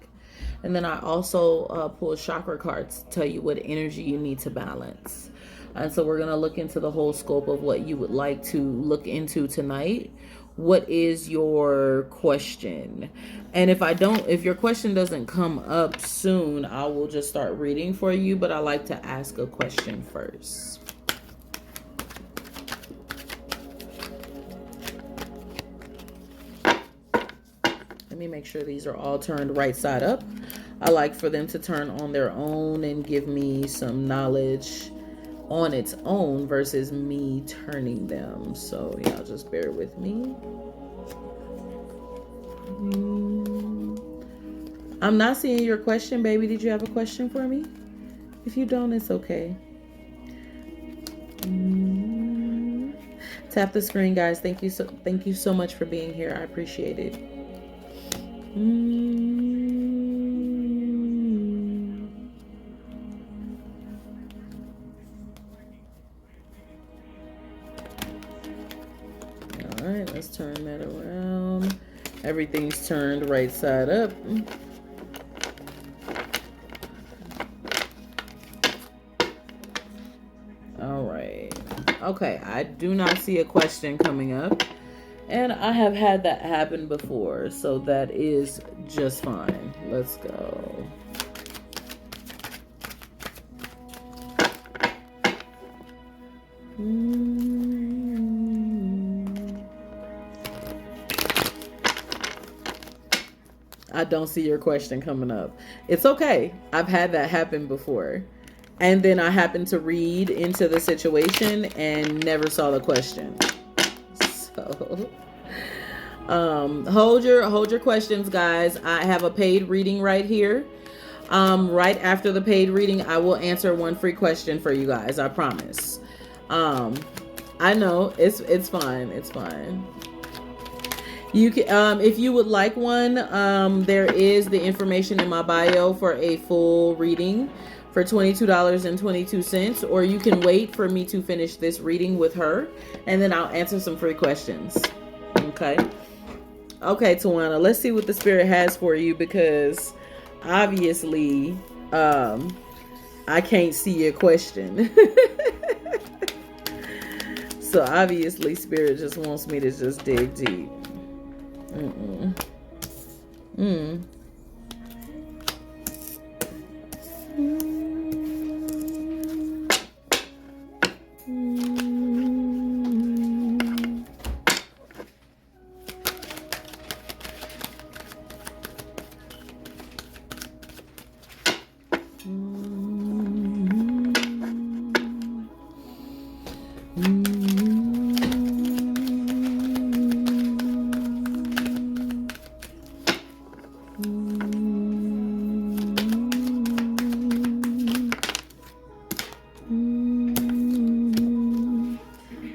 Speaker 1: And then I also pull chakra cards to tell you what energy you need to balance. And so we're going to look into the whole scope of what you would like to look into tonight. What is your question? And if your question doesn't come up soon, I will just start reading for you. But I like to ask a question first. Let me make sure these are all turned right side up. I like for them to turn on their own and give me some knowledge on its own versus me turning them. So y'all just bear with me. I'm not seeing your question, baby. Did you have a question for me? If you don't, it's okay. Tap the screen, guys. Thank you so much for being here. I appreciate it. All right, let's turn that around. Everything's turned right side up. All right. Okay, I do not see a question coming up. And I have had that happen before, so that is just fine. Let's go. I don't see your question coming up. It's okay. I've had that happen before. And then I happened to read into the situation and never saw the question. So hold your questions, guys. I have a paid reading right here. Right after the paid reading, I will answer one free question for you guys. I promise. I know it's fine. It's fine. You can, if you would like one, there is the information in my bio for a full reading for $22.22, or you can wait for me to finish this reading with her, and then I'll answer some free questions. Okay, Tawana, let's see what the spirit has for you, because obviously, I can't see your question. So obviously, spirit just wants me to just dig deep.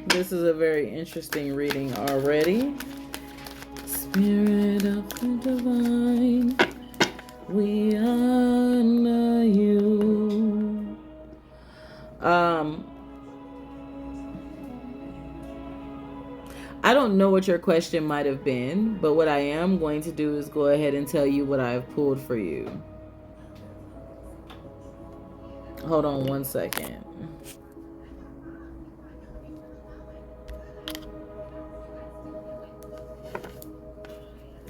Speaker 1: This is a very interesting reading already. Spirit of the divine, we honor you. I don't know what your question might have been, but what I am going to do is go ahead and tell you what I've pulled for you. Hold on one second.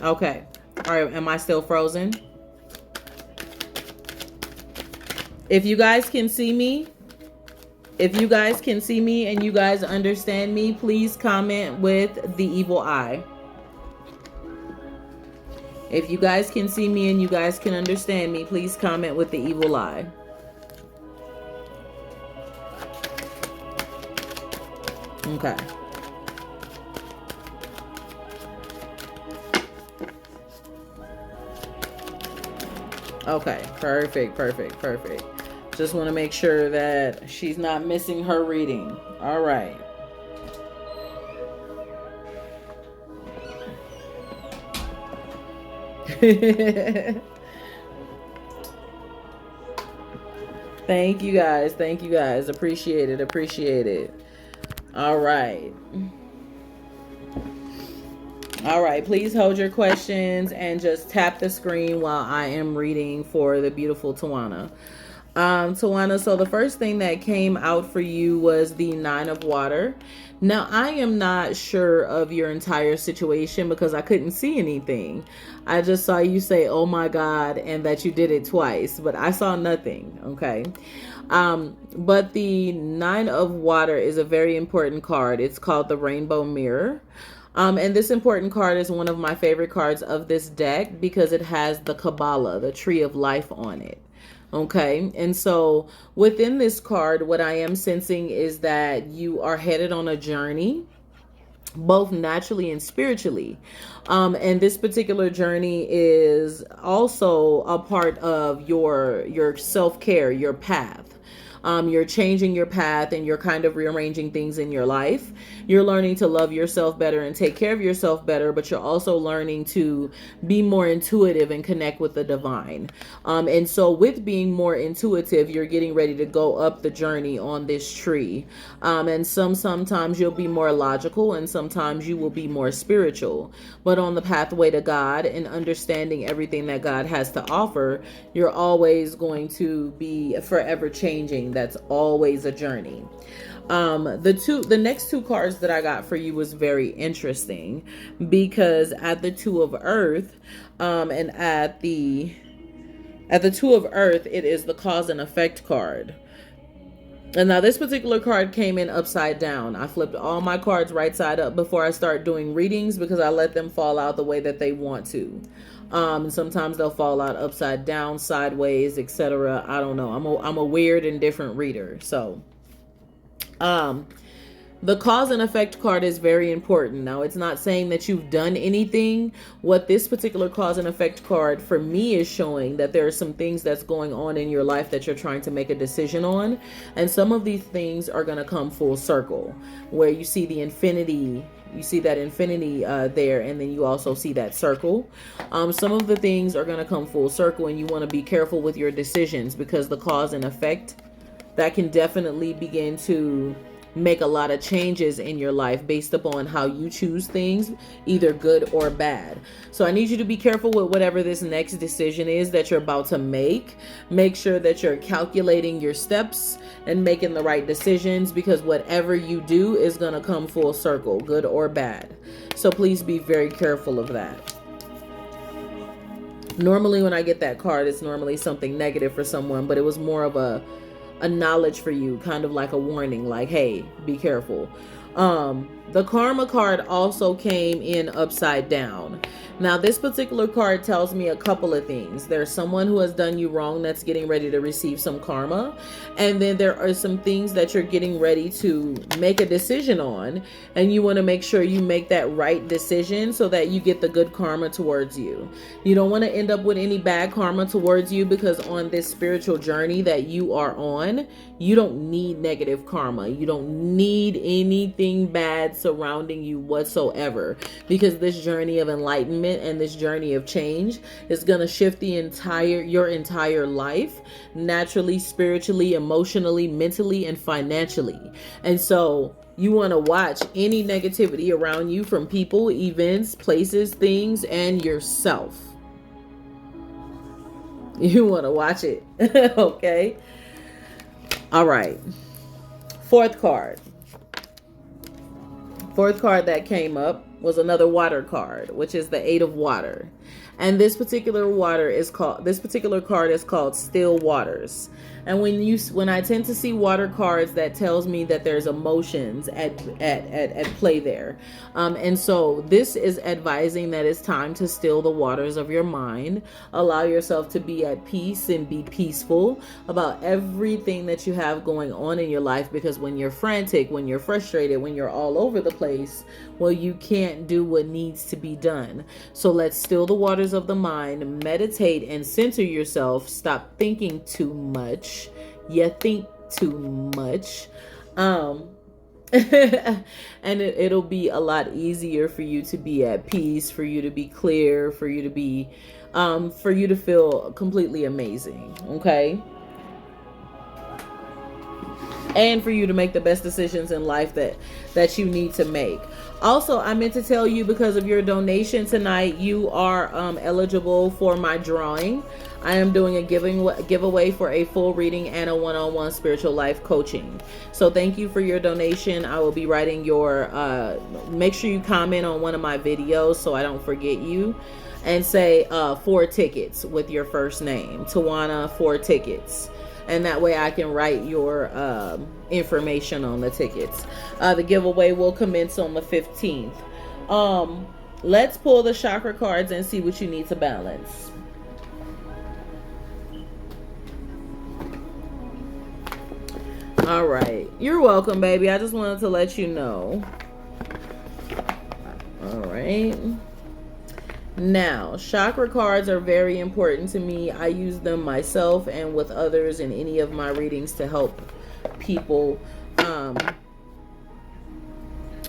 Speaker 1: Okay. All right. Am I still frozen? If you guys can see me, and you guys understand me, please comment with the evil eye. If you guys can see me and you guys can understand me, please comment with the evil eye. Okay. Okay, perfect. Just want to make sure that she's not missing her reading. All right. Thank you guys. Appreciate it. All right. Please hold your questions and just tap the screen while I am reading for the beautiful Tawana. Tawana, so the first thing that came out for you was the 9 of water. Now, I am not sure of your entire situation because I couldn't see anything. I just saw you say, oh my God, and that you did it twice, but I saw nothing, okay? But the 9 of water is a very important card. It's called the Rainbow Mirror. And this important card is one of my favorite cards of this deck because it has the Kabbalah, the tree of life on it. Okay. And so within this card, what I am sensing is that you are headed on a journey, both naturally and spiritually. And this particular journey is also a part of your self-care, your path. You're changing your path and you're kind of rearranging things in your life. You're learning to love yourself better and take care of yourself better, but you're also learning to be more intuitive and connect with the divine. And so with being more intuitive, you're getting ready to go up the journey on this tree. And sometimes you'll be more logical and sometimes you will be more spiritual. But on the pathway to God and understanding everything that God has to offer, you're always going to be forever changing. That's always a journey. The next two cards that I got for you was very interesting because at the 2 of Earth, and at the 2 of Earth, it is the cause and effect card. And now this particular card came in upside down. I flipped all my cards right side up before I start doing readings because I let them fall out the way that they want to. Sometimes they'll fall out upside down, sideways, etc. I don't know. I'm a weird and different reader. So, the cause and effect card is very important. Now, it's not saying that you've done anything. What this particular cause and effect card for me is showing that there are some things that's going on in your life that you're trying to make a decision on. And some of these things are going to come full circle where you see the infinity. You see that infinity there, and then you also see that circle. Some of the things are going to come full circle, and you want to be careful with your decisions because the cause and effect, that can definitely begin to make a lot of changes in your life based upon how you choose things, either good or bad. So I need you to be careful with whatever this next decision is that you're about to make. Make sure that you're calculating your steps and making the right decisions because whatever you do is going to come full circle, good or bad. So please be very careful of that. Normally when I get that card, it's normally something negative for someone, but it was more of a knowledge for you, kind of like a warning, like, hey, be careful. The karma card also came in upside down. Now, this particular card tells me a couple of things. There's someone who has done you wrong that's getting ready to receive some karma. And then there are some things that you're getting ready to make a decision on. And you want to make sure you make that right decision so that you get the good karma towards you. You don't want to end up with any bad karma towards you because on this spiritual journey that you are on, you don't need negative karma. You don't need anything bad surrounding you whatsoever because this journey of enlightenment and this journey of change is going to shift your entire life naturally, spiritually, emotionally, mentally, and financially. And so You want to watch any negativity around you from people, events, places, things, and yourself. You want to watch it. Okay. All right. Fourth card. Fourth card that came up was another water card, which is the 8 of water. And this particular card is called Still Waters. And when I tend to see water cards, that tells me that there's emotions at play there. And so this is advising that it's time to still the waters of your mind. Allow yourself to be at peace and be peaceful about everything that you have going on in your life, because when you're frantic, when you're frustrated, when you're all over the place, well, you can't do what needs to be done. So let's still the waters of the mind, meditate and center yourself. Stop thinking too much. You think too much. And it'll be a lot easier for you to be at peace, for you to be clear, for you to be for you to feel completely amazing. Okay. And for you to make the best decisions in life that you need to make. Also, I meant to tell you, because of your donation tonight, you are eligible for my drawing. I am doing a giveaway for a full reading and a one-on-one spiritual life coaching. So thank you for your donation. I will be writing your, make sure you comment on one of my videos so I don't forget you, and say 4 tickets with your first name. Tawana, 4 tickets. And that way I can write your information on the tickets. The giveaway will commence on the 15th. Let's pull the chakra cards and see what you need to balance. All right. You're welcome, baby. I just wanted to let you know. All right. Now, chakra cards are very important to me. I use them myself and with others in any of my readings to help people.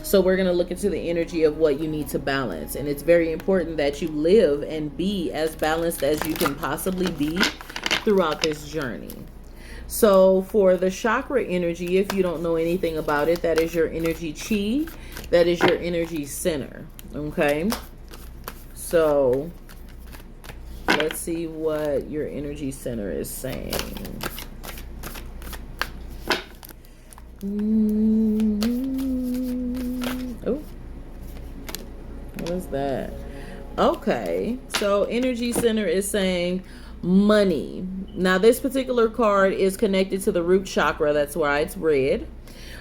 Speaker 1: So we're going to look into the energy of what you need to balance. And it's very important that you live and be as balanced as you can possibly be throughout this journey. So for the chakra energy, if you don't know anything about it, that is your energy chi. That is your energy center. Okay. So let's see what your energy center is saying. Oh, what is that? Okay, so energy center is saying money. Now this particular card is connected to the root chakra. That's why it's red.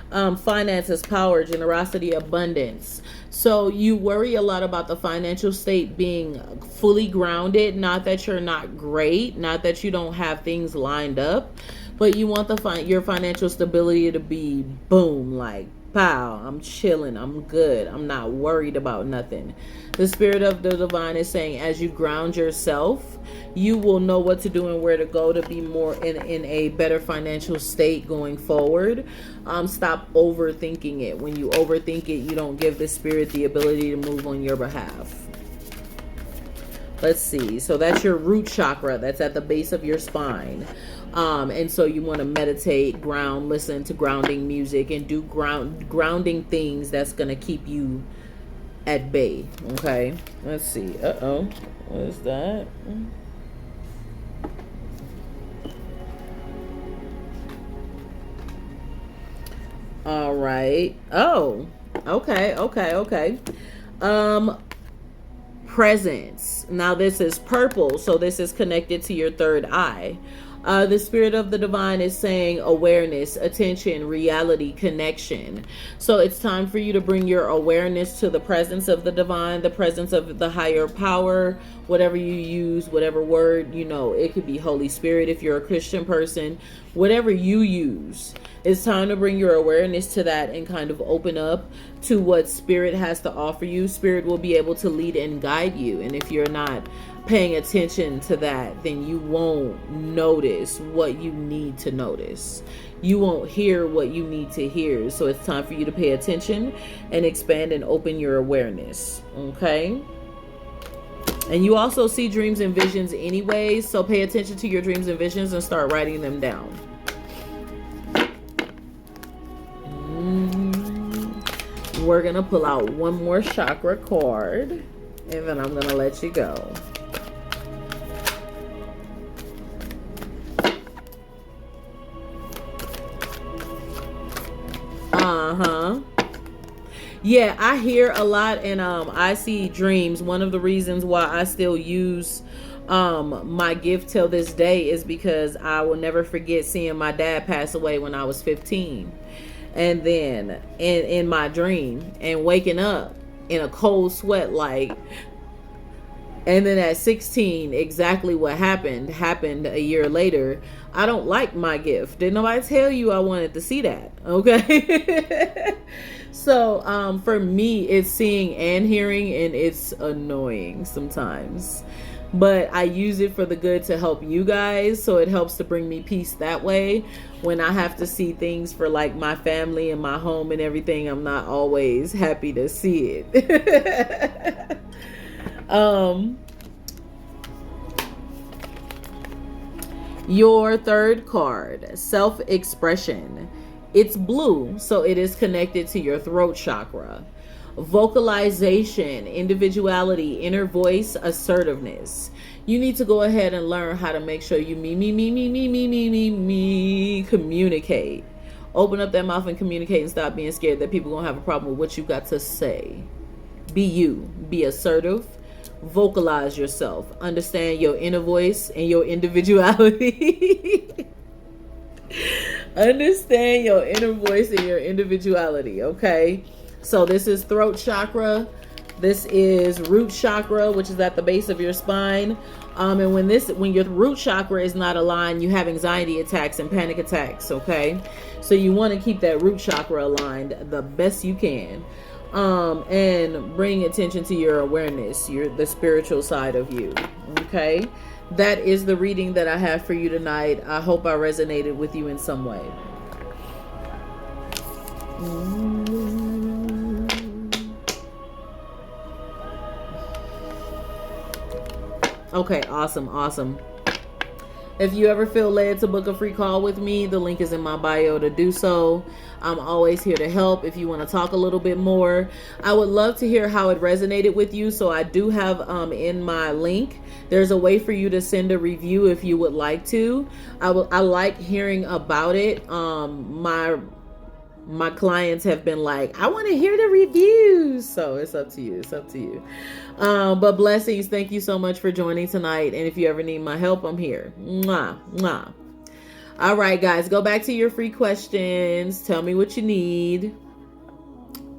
Speaker 1: Finances, power, generosity, abundance. So you worry a lot about the financial state being fully grounded. Not that you're not great, not that you don't have things lined up, but you want your financial stability to be boom, like pow, I'm chilling, I'm good, I'm not worried about nothing. The spirit of the divine is saying, as you ground yourself, you will know what to do and where to go to be more in a better financial state going forward. Stop overthinking it. When you overthink it, you don't give the spirit the ability to move on your behalf. Let's see. So that's your root chakra. That's at the base of your spine. And so you want to meditate, ground, listen to grounding music, and do grounding things that's going to keep you at bay. Okay. Let's see. What is that? All right. Oh, okay. Presence. Now this is purple, so this is connected to your third eye. The spirit of the divine is saying awareness, attention, reality, connection. So it's time for you to bring your awareness to the presence of the divine, the presence of the higher power, whatever you use, whatever word, it could be Holy Spirit if you're a Christian person, whatever you use. It's time to bring your awareness to that and kind of open up to what spirit has to offer you. Spirit will be able to lead and guide you. And if you're not paying attention to that, then you won't notice what you need to notice. You won't hear what you need to hear. So it's time for you to pay attention and expand and open your awareness. Okay? And you also see dreams and visions anyways. So pay attention to your dreams and visions and start writing them down. We're going to pull out one more chakra card, and then I'm going to let you go. Yeah, I hear a lot, and I see dreams. One of the reasons why I still use my gift till this day is because I will never forget seeing my dad pass away when I was 15. And then in my dream, and waking up in a cold sweat, like, and then at 16, exactly what happened a year later. I don't like my gift. Did nobody tell you I wanted to see that? Okay. So for me, it's seeing and hearing, and it's annoying sometimes. But I use it for the good to help you guys, so it helps to bring me peace that way. When I have to see things for like my family and my home and everything, I'm not always happy to see it. Your third card, self-expression. It's blue, so it is connected to your throat chakra. Vocalization, individuality, inner voice, assertiveness. You need to go ahead and learn how to make sure you communicate. Open up that mouth and communicate, and stop being scared that people gonna have a problem with what you got to say. Be you. Be assertive. Vocalize yourself. Understand your inner voice and your individuality. Understand your inner voice and your individuality, okay? So this is throat chakra. This is root chakra, which is at the base of your spine. And when your root chakra is not aligned, you have anxiety attacks and panic attacks, okay? So you want to keep that root chakra aligned the best you can. And bring attention to your awareness, the spiritual side of you, okay? That is the reading that I have for you tonight. I hope I resonated with you in some way. Okay, awesome. If you ever feel led to book a free call with me, the link is in my bio to do so. I'm always here to help if you want to talk a little bit more. I would love to hear how it resonated with you. So I do have in my link, there's a way for you to send a review if you would like to. I like hearing about it. My clients have been like, I want to hear the reviews. So it's up to you. But blessings. Thank you so much for joining tonight. And if you ever need my help, I'm here. Mwah, mwah. All right, guys, go back to your free questions. Tell me what you need.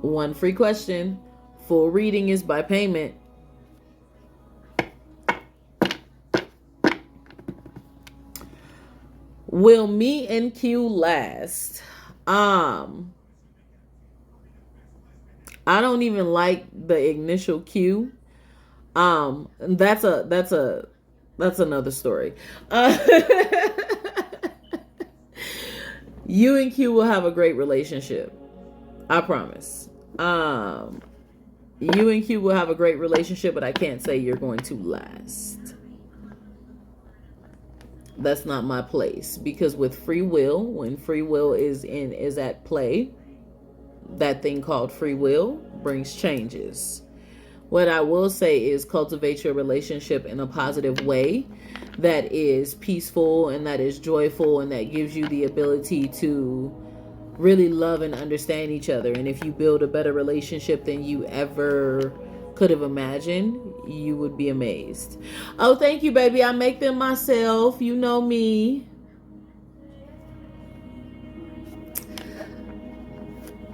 Speaker 1: One free question. Full reading is by payment. Will me and Q last? I don't even like the initial Q. That's another story. You and Q will have a great relationship. I promise. You and Q will have a great relationship, but I can't say you're going to last. That's not my place, because with free will, when free will is at play, that thing called free will brings changes. What I will say is cultivate your relationship in a positive way that is peaceful and that is joyful and that gives you the ability to really love and understand each other. And if you build a better relationship than you ever could have imagined, you would be amazed. Oh, thank you, baby. I make them myself. You know me.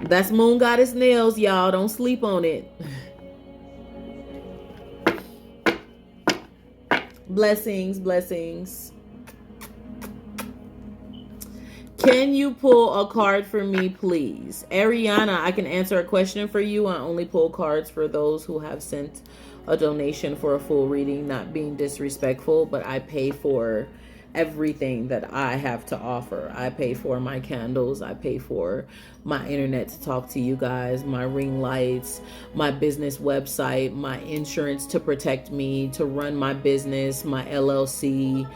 Speaker 1: That's Moon Goddess nails, y'all. Don't sleep on it. Blessings. Can you pull a card for me, please? Ariana, I can answer a question for you. I only pull cards for those who have sent a donation for a full reading, not being disrespectful, but I pay for everything that I have to offer. I pay for my candles. I pay for my internet to talk to you guys, my ring lights, my business website, my insurance to protect me, to run my business, my LLC.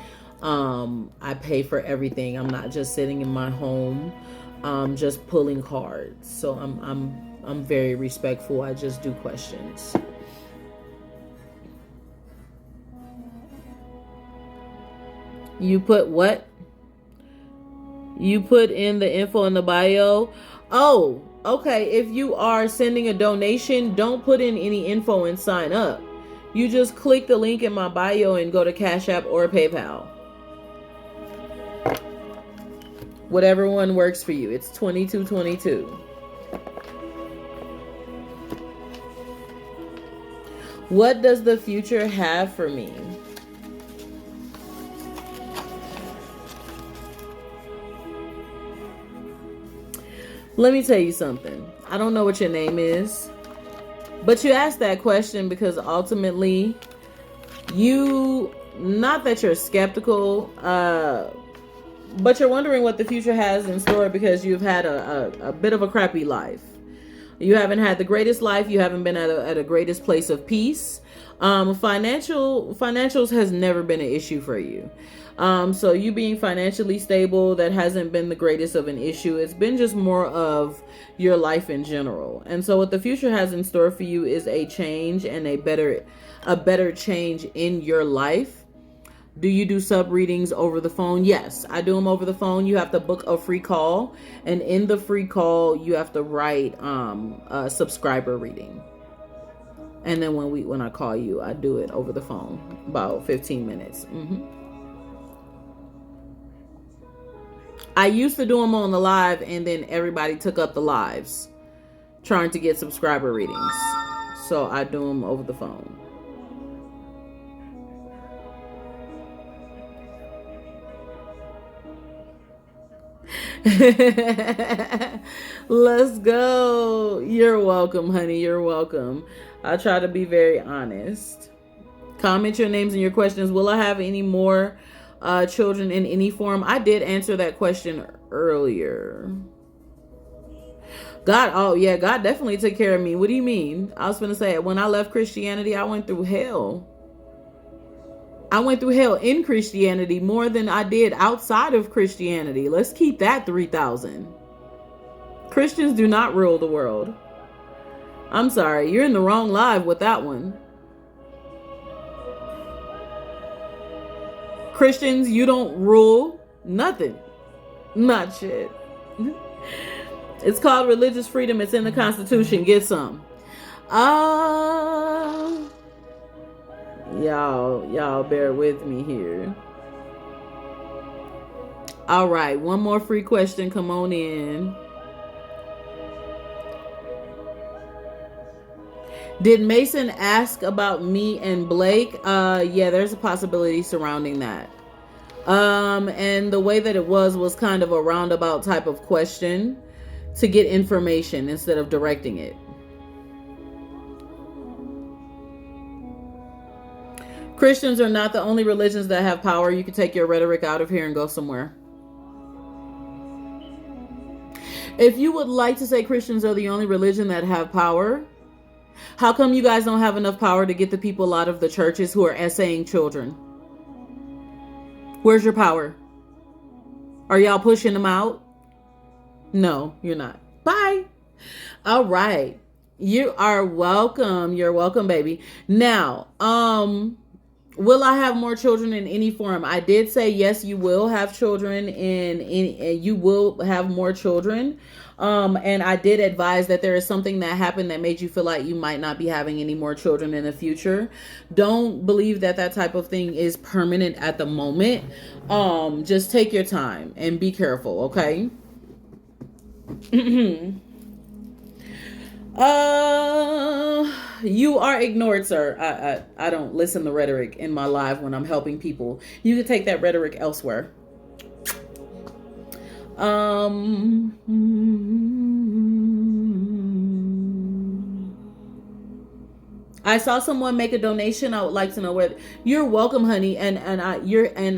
Speaker 1: I pay for everything. I'm not just sitting in my home, just pulling cards. So I'm I'm very respectful. I just do questions. You put what? You put in the info in the bio. Oh, okay. If you are sending a donation, don't put in any info and sign up. You just click the link in my bio and go to Cash App or PayPal. Whatever one works for you. It's 2222. What does the future have for me? Let me tell you something. I don't know what your name is, but you asked that question because ultimately not that you're skeptical, but you're wondering what the future has in store because you've had a bit of a crappy life. You haven't had the greatest life. You haven't been at a greatest place of peace. Financials has never been an issue for you. So you being financially stable, that hasn't been the greatest of an issue. It's been just more of your life in general. And so what the future has in store for you is a change and a better change in your life. Do you do sub readings over the phone? Yes, I do them over the phone. You have to book a free call, and in the free call, you have to write a subscriber reading. And then when I call you, I do it over the phone, about 15 minutes. I used to do them on the live, and then everybody took up the lives trying to get subscriber readings. So I do them over the phone. Let's go. You're welcome, honey. You're welcome. I try to be very honest. Comment your names and your questions. Will I have any more children in any form? I did answer that question earlier. God definitely took care of me. What do you mean? I was going to say, when I left Christianity, I went through hell. I went through hell in Christianity more than I did outside of Christianity. Let's keep that 3,000. Christians do not rule the world. I'm sorry, you're in the wrong live with that one. Christians, you don't rule nothing. Not shit. It's called religious freedom. It's in the Constitution. Get some. Y'all bear with me here. All right, one more free question. Come on in. Did Mason ask about me and Blake? Yeah, there's a possibility surrounding that. And the way that it was kind of a roundabout type of question to get information instead of directing it. Christians are not the only religions that have power. You can take your rhetoric out of here and go somewhere. If you would like to say Christians are the only religion that have power, how come you guys don't have enough power to get the people out of the churches who are essaying children? Where's your power? Are y'all pushing them out? No, you're not. Bye. All right. You are welcome. You're welcome, baby. Now, will I have more children in any form? I did say yes, you will have children you will have more children. And I did advise that there is something that happened that made you feel like you might not be having any more children in the future. Don't believe that type of thing is permanent at the moment. Just take your time and be careful, okay? You are ignored, sir. I don't listen to rhetoric in my live when I'm helping people. You can take that rhetoric elsewhere. I saw someone make a donation. I would like to know where. You're welcome, honey. And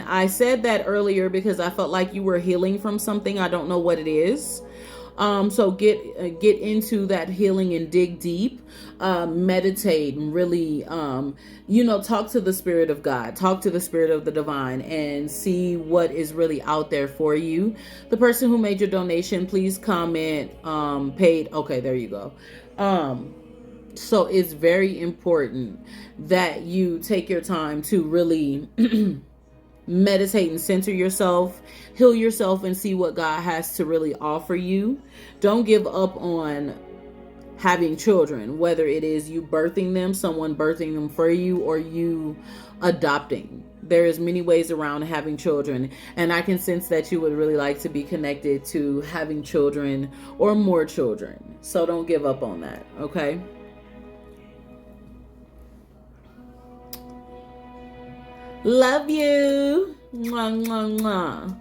Speaker 1: I said that earlier because I felt like you were healing from something. I don't know what it is. So get into that healing and dig deep. Meditate and really, talk to the Spirit of God, talk to the Spirit of the Divine, and see what is really out there for you. The person who made your donation, please comment paid. Okay, there you go. So it's very important that you take your time to really meditate and center yourself, heal yourself, and see what God has to really offer you. Don't give up on having children, whether it is you birthing them, someone birthing them for you, or you adopting. There is many ways around having children, and I can sense that you would really like to be connected to having children or more children. So don't give up on that, okay? Love you. Mwah, mwah, mwah.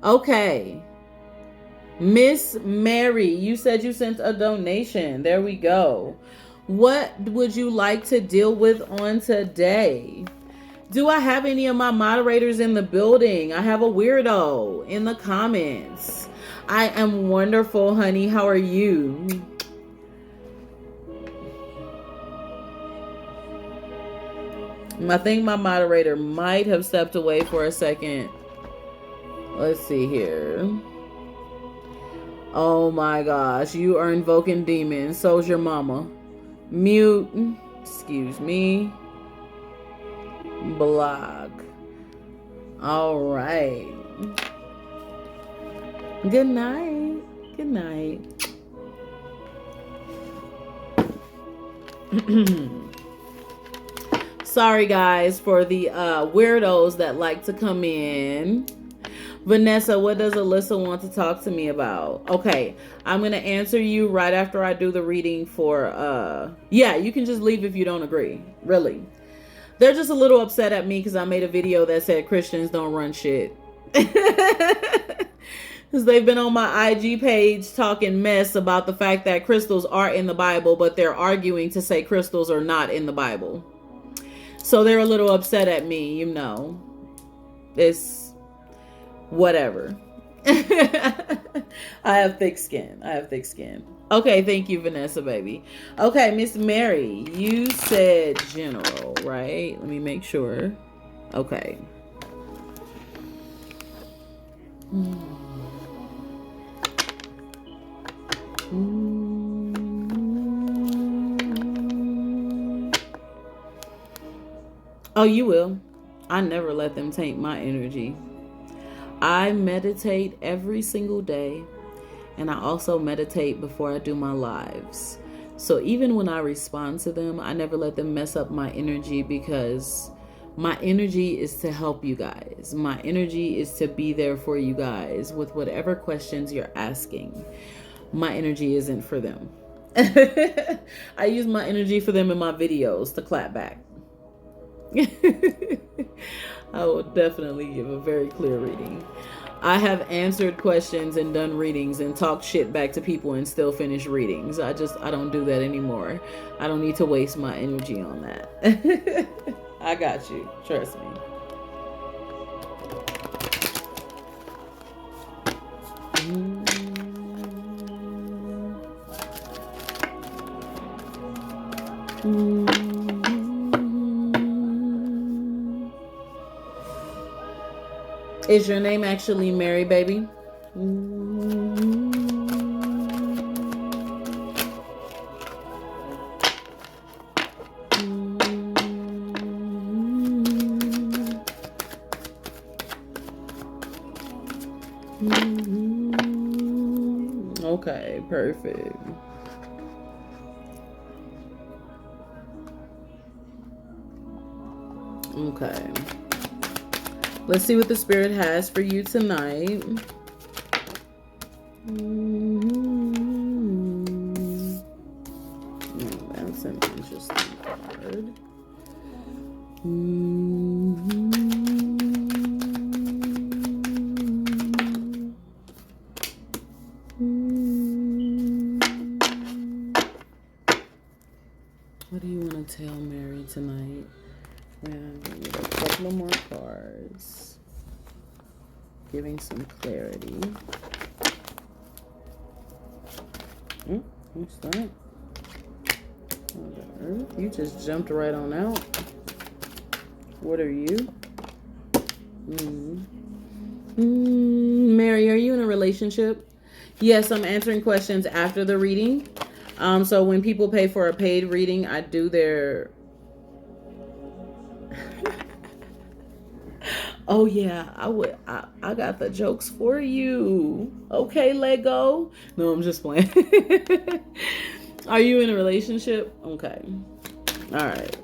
Speaker 1: Okay. Miss Mary, you said you sent a donation. There we go. What would you like to deal with on today? Do I have any of my moderators in the building? I have a weirdo in the comments. I am wonderful, honey. How are you? I think my moderator might have stepped away for a second. Let's see here. Oh my gosh, you are invoking demons. So's your mama. Mute. Excuse me. Block. All right. Good night. Good night. Sorry guys for the weirdos that like to come in. Vanessa, what does Alyssa want to talk to me about? Okay, I'm going to answer you right after I do the reading for, yeah, you can just leave if you don't agree. Really. They're just a little upset at me because I made a video that said Christians don't run shit. Because they've been on my IG page talking mess about the fact that crystals are in the Bible, but they're arguing to say crystals are not in the Bible. So they're a little upset at me, you know. It's whatever. I have thick skin. Okay, thank you, Vanessa, baby. Okay, Miss Mary, you said general, right? Let me make sure. Okay. Oh, you will. I never let them taint my energy. I meditate every single day, and I also meditate before I do my lives. So even when I respond to them, I never let them mess up my energy, because my energy is to help you guys. My energy is to be there for you guys with whatever questions you're asking. My energy isn't for them. I use my energy for them in my videos to clap back. I will definitely give a very clear reading. I have answered questions and done readings and talked shit back to people and still finish readings. I don't do that anymore. I don't need to waste my energy on that. I got you. Trust me. Is your name actually Mary, baby? Okay, perfect. Okay. Let's see what the Spirit has for you tonight. That's an interesting card. What do you want to tell Mary tonight? And we need a couple of more cards. Giving some clarity. What's that? Oh, the earth? You just jumped right on out. What are you? Mary, are you in a relationship? Yes, I'm answering questions after the reading. So when people pay for a paid reading, I do their... Oh yeah, I got the jokes for you. Okay, Lego. No, I'm just playing. Are you in a relationship? Okay. All right.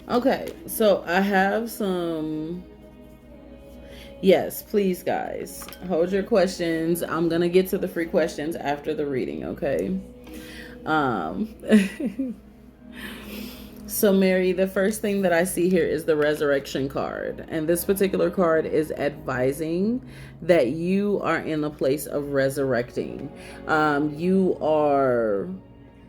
Speaker 1: Okay, so I have some... Yes, please, guys, hold your questions. I'm gonna get to the free questions after the reading, okay? So, Mary, the first thing that I see here is the resurrection card. And this particular card is advising that you are in a place of resurrecting. You are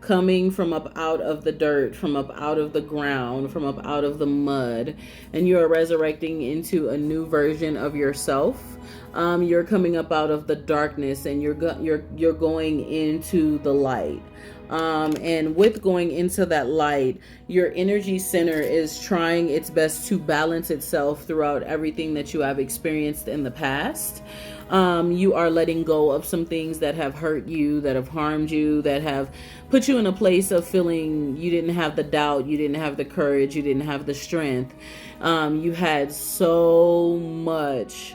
Speaker 1: coming from up out of the dirt, from up out of the ground, from up out of the mud, and you are resurrecting into a new version of yourself. You're coming up out of the darkness, and you're going into the light. And with going into that light, your energy center is trying its best to balance itself throughout everything that you have experienced in the past. You are letting go of some things that have hurt you, that have harmed you, that have put you in a place of feeling you didn't have the doubt, you didn't have the courage, you didn't have the strength. You had so much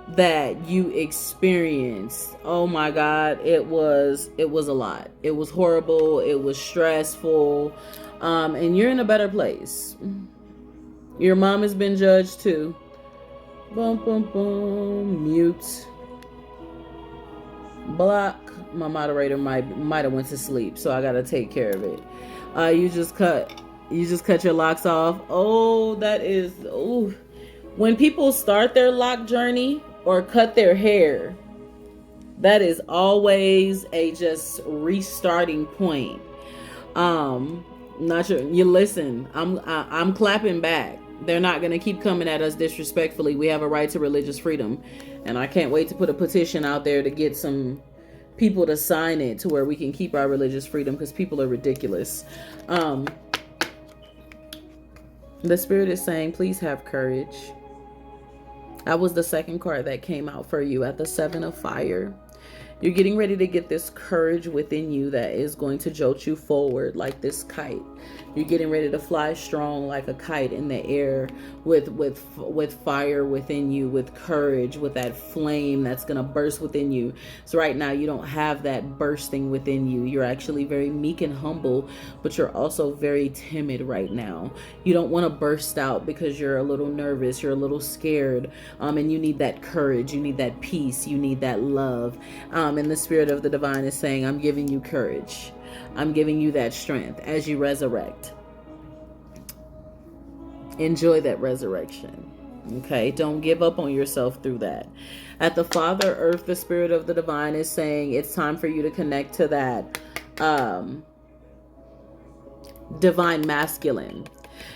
Speaker 1: that you experienced. Oh my God, it was a lot. It was horrible. It was stressful. And you're in a better place. Your mom has been judged too. Boom, boom, boom. Mute. Block. My moderator might have went to sleep, so I gotta take care of it. You just cut your locks off. Oh, that is... Oh, when people start their lock journey or cut their hair, that is always a just restarting point. Not sure you listen. I'm clapping back. They're not gonna keep coming at us disrespectfully. We have a right to religious freedom, and I can't wait to put a petition out there to get some people to sign it to where we can keep our religious freedom, because people are ridiculous. The spirit is saying, please have courage. That was the second card that came out for you at the 7 of fire. You're getting ready to get this courage within you that is going to jolt you forward like this kite. You're getting ready to fly strong like a kite in the air with fire within you, with courage, with that flame that's going to burst within you. So right now you don't have that bursting within you. You're actually very meek and humble, but you're also very timid right now. You don't want to burst out because you're a little nervous, you're a little scared, and you need that courage, you need that peace, you need that love. And the spirit of the divine is saying, I'm giving you courage. I'm giving you that strength as you resurrect. Enjoy that resurrection. Okay, don't give up on yourself through that. At the Father Earth, the spirit of the divine is saying it's time for you to connect to that divine masculine.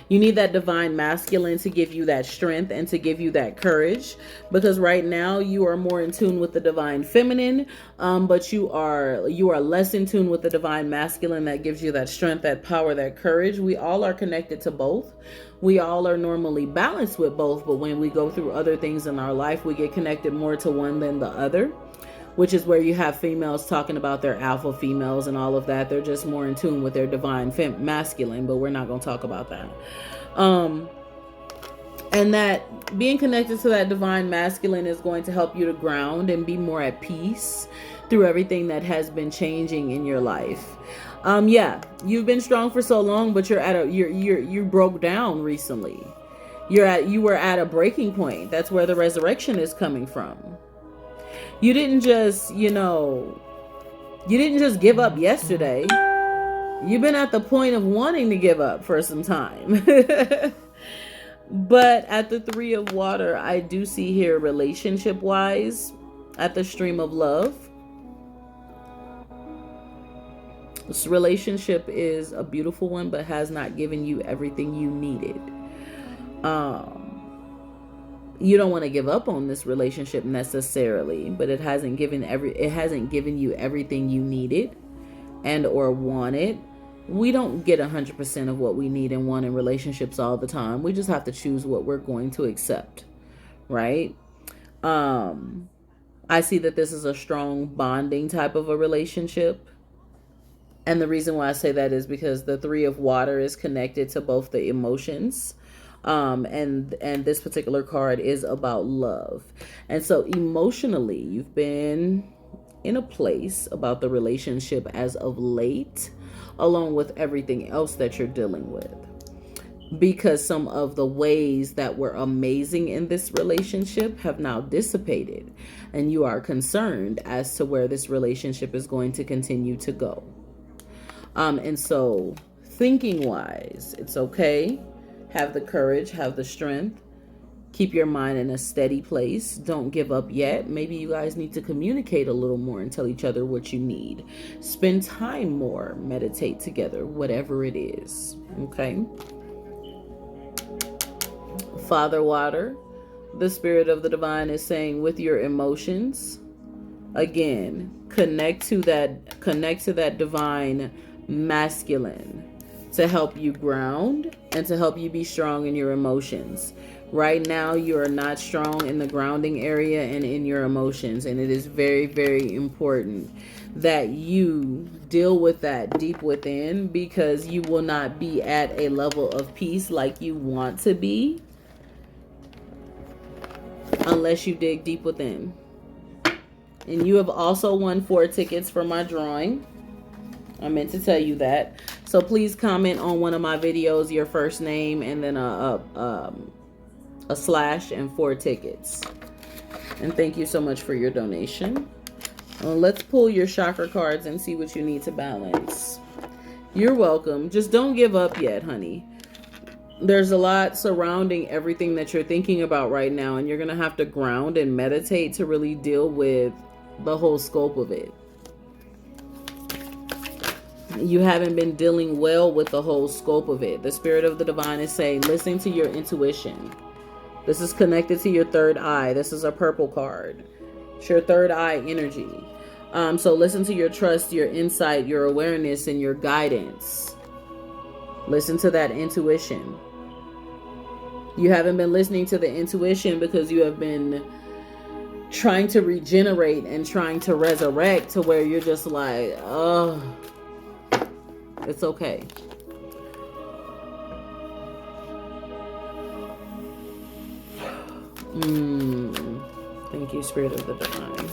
Speaker 1: You need that divine masculine to give you that strength and to give you that courage, because right now you are more in tune with the divine feminine, but you are less in tune with the divine masculine that gives you that strength, that power, that courage. We all are connected to both. We all are normally balanced with both, but when we go through other things in our life, we get connected more to one than the other, which is where you have females talking about their alpha females and all of that. They're just more in tune with their divine masculine, but we're not going to talk about that. And that being connected to that divine masculine is going to help you to ground and be more at peace through everything that has been changing in your life. Yeah, you've been strong for so long, but you broke down recently. You were at a breaking point. That's where the resurrection is coming from. You didn't just, you didn't just give up yesterday. You've been at the point of wanting to give up for some time. But at the 3 of water, I do see here relationship-wise, at the stream of love, This relationship is a beautiful one, but has not given you everything you needed. You don't want to give up on this relationship necessarily, but it hasn't given you everything you needed and or wanted. We don't get 100% of what we need and want in relationships all the time. We just have to choose what we're going to accept, right? I see that this is a strong bonding type of a relationship. And the reason why I say that is because the 3 of water is connected to both the emotions. And this particular card is about love. And so emotionally, you've been in a place about the relationship as of late, along with everything else that you're dealing with. Because some of the ways that were amazing in this relationship have now dissipated, and you are concerned as to where this relationship is going to continue to go. And so thinking wise, it's okay. Have the courage, have the strength. Keep your mind in a steady place. Don't give up yet. Maybe you guys need to communicate a little more and tell each other what you need. Spend time more. Meditate together, whatever it is. Okay? Father Water, the Spirit of the Divine is saying with your emotions, again, connect to that divine masculine to help you ground and to help you be strong in your emotions. Right now, you are not strong in the grounding area and in your emotions. And it is very, very important that you deal with that deep within, because you will not be at a level of peace like you want to be unless you dig deep within. And you have also won 4 tickets for my drawing. I meant to tell you that. So please comment on one of my videos, your first name, and then a slash and 4 tickets. And thank you so much for your donation. Let's pull your chakra cards and see what you need to balance. You're welcome. Just don't give up yet, honey. There's a lot surrounding everything that you're thinking about right now, and you're going to have to ground and meditate to really deal with the whole scope of it. You haven't been dealing well with the whole scope of it. The Spirit of the Divine is saying, listen to your intuition. This is connected to your third eye. This is a purple card. It's your third eye energy. So listen to your trust, your insight, your awareness, and your guidance. Listen to that intuition. You haven't been listening to the intuition because you have been trying to regenerate and trying to resurrect to where you're just like, oh, it's okay. Thank you, Spirit of the Divine.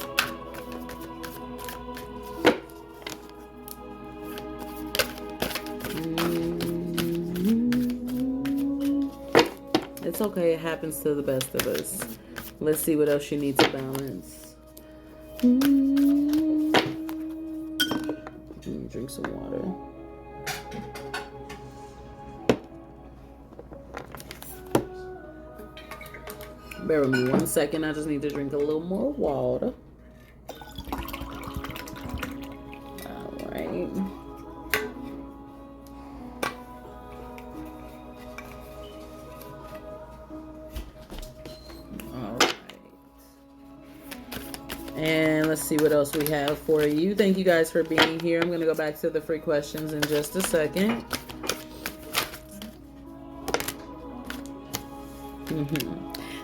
Speaker 1: It's okay. It happens to the best of us. Let's see what else you need to balance. Drink some water. Bear with me 1 second. I just need to drink a little more water. All right. And let's see what else we have for you. Thank you guys for being here. I'm going to go back to the free questions in just a second.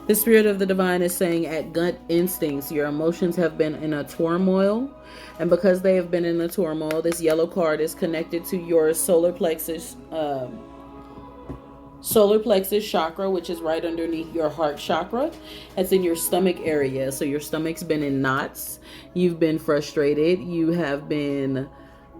Speaker 1: The Spirit of the Divine is saying at gut instincts, your emotions have been in a turmoil. And because they have been in a turmoil, this yellow card is connected to your solar plexus chakra, which is right underneath your heart chakra. It's in your stomach area. So your stomach's been in knots. You've been frustrated. You have been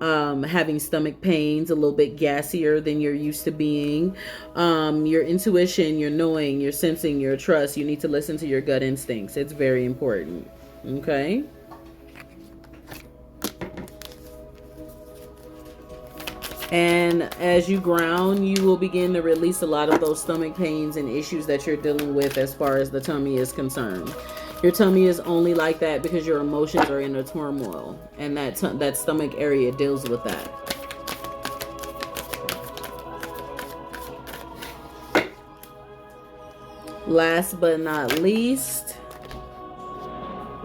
Speaker 1: having stomach pains, a little bit gassier than you're used to being. Your intuition, your knowing, your sensing, your trust. You need to listen to your gut instincts. It's very important. Okay? And as you ground, you will begin to release a lot of those stomach pains and issues that you're dealing with as far as the tummy is concerned. Your tummy is only like that because your emotions are in a turmoil, and that stomach area deals with that. Last but not least,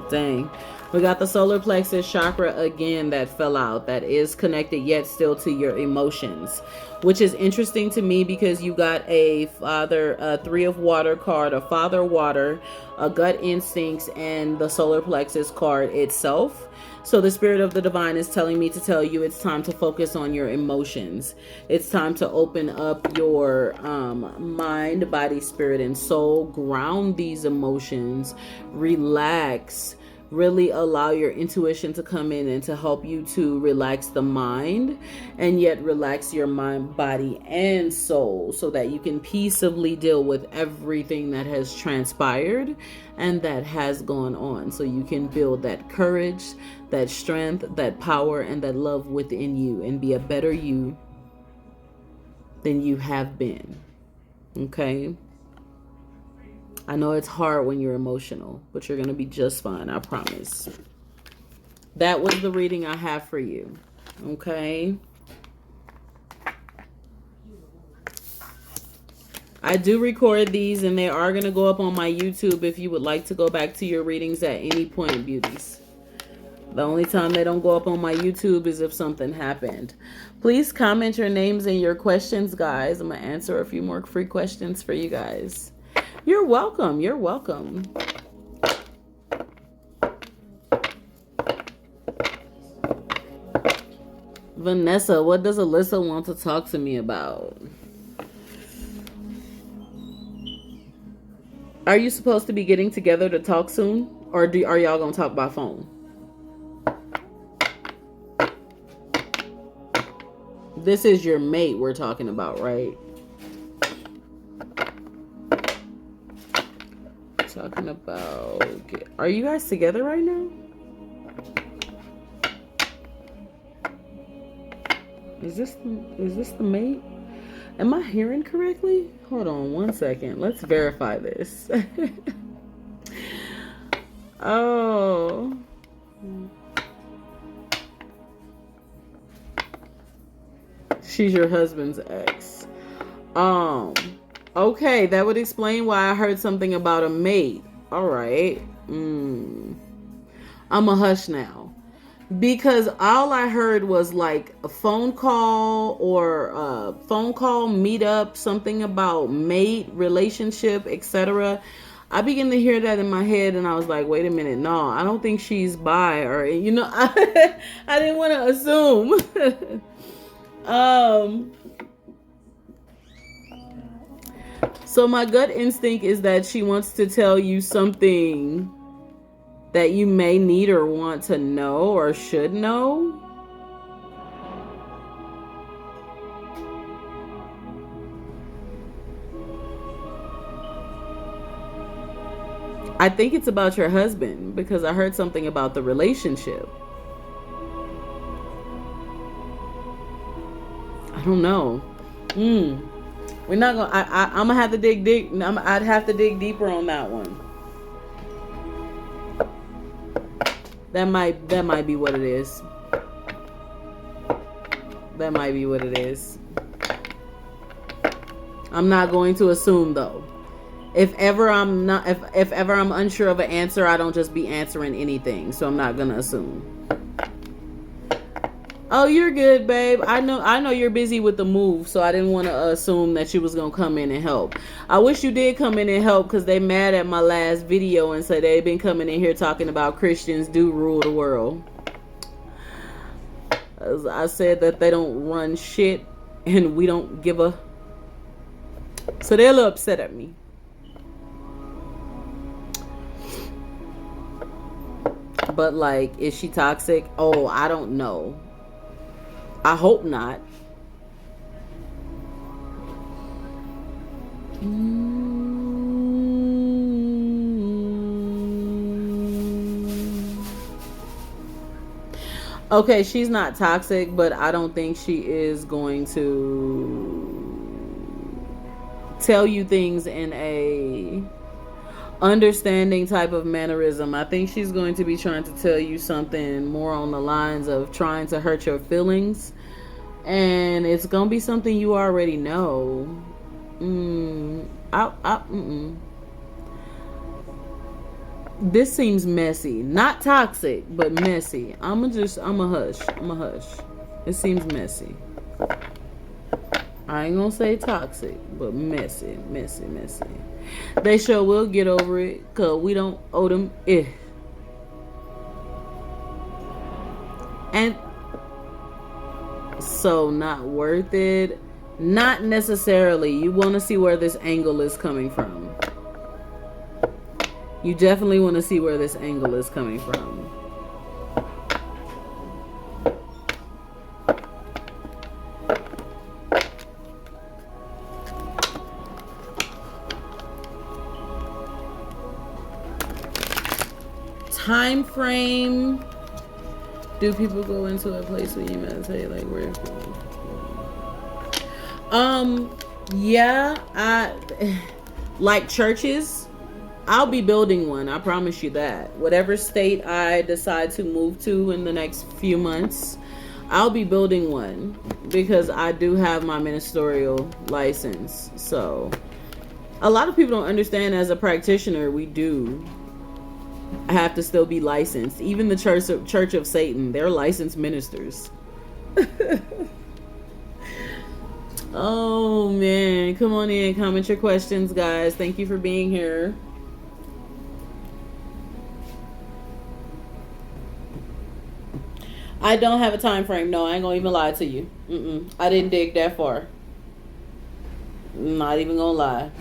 Speaker 1: dang, we got the solar plexus chakra again that fell out, that is connected yet still to your emotions, which is interesting to me because you got a three of water card, a father water, a gut instincts, and the solar plexus card itself. So the spirit of the divine is telling me to tell you it's time to focus on your emotions. It's time to open up your mind, body, spirit, and soul. Ground these emotions. Relax. Really allow your intuition to come in and to help you to relax the mind and yet relax your mind, body, and soul so that you can peaceably deal with everything that has transpired and that has gone on. So you can build that courage, that strength, that power, and that love within you and be a better you than you have been. Okay? I know it's hard when you're emotional, but you're going to be just fine. I promise. That was the reading I have for you. Okay? I do record these and they are going to go up on my YouTube if you would like to go back to your readings at any point, beauties. The only time they don't go up on my YouTube is if something happened. Please comment your names and your questions, guys. I'm going to answer a few more free questions for you guys. You're welcome. You're welcome. Vanessa, what does Alyssa want to talk to me about? Are you supposed to be getting together to talk soon? Or are y'all going to talk by phone? This is your mate we're talking about, right? Talking about, are you guys together right now? Is this the mate? Am I hearing correctly? Hold on one second. Let's verify this. Oh. She's your husband's ex. Okay, that would explain why I heard something about a mate. All right. I'm a hush now. Because all I heard was like a phone call meet up, something about mate, relationship, etc. I began to hear that in my head and I was like, wait a minute, no, I don't think she's bi, or, you know, I didn't want to assume. So my gut instinct is that she wants to tell you something that you may need or want to know or should know. I think it's about your husband because I heard something about the relationship. I don't know. We're not gonna. I'm gonna have to dig. I'd have to dig deeper on that one. That might be what it is. That might be what it is. I'm not going to assume though. If ever I'm unsure of an answer, I don't just be answering anything. So I'm not gonna assume. Oh, you're good, babe. I know you're busy with the move, so I didn't want to assume that you was gonna come in and help. I wish you did come in and help because they mad at my last video and said they've been coming in here talking about Christians do rule the world. As I said that they don't run shit and we don't give a... So they're a little upset at me. But like, is she toxic? Oh, I don't know. I hope not. Okay, she's not toxic, but I don't think she is going to tell you things in a understanding type of mannerism. I think she's going to be trying to tell you something more on the lines of trying to hurt your feelings. And it's going to be something you already know. This seems messy. Not toxic, but messy. I'm a hush. I'm a hush. It seems messy. I ain't gonna say toxic, but messy. They sure will get over it, cause we don't owe them And so not worth it. Not necessarily. You want to see where this angle is coming from. You definitely want to see where this angle is coming from. Time frame. Do people go into a place where you meditate? Like where? Yeah, I like churches. I'll be building one. I promise you that. Whatever state I decide to move to in the next few months, I'll be building one because I do have my ministerial license. So a lot of people don't understand, as a practitioner, we do have to still be licensed. Even the Church of Satan, they're licensed ministers. Oh man, come on in, comment your questions, guys. Thank you for being here. I don't have a time frame. No, I ain't gonna even lie to you. I didn't dig that far. Not even gonna lie.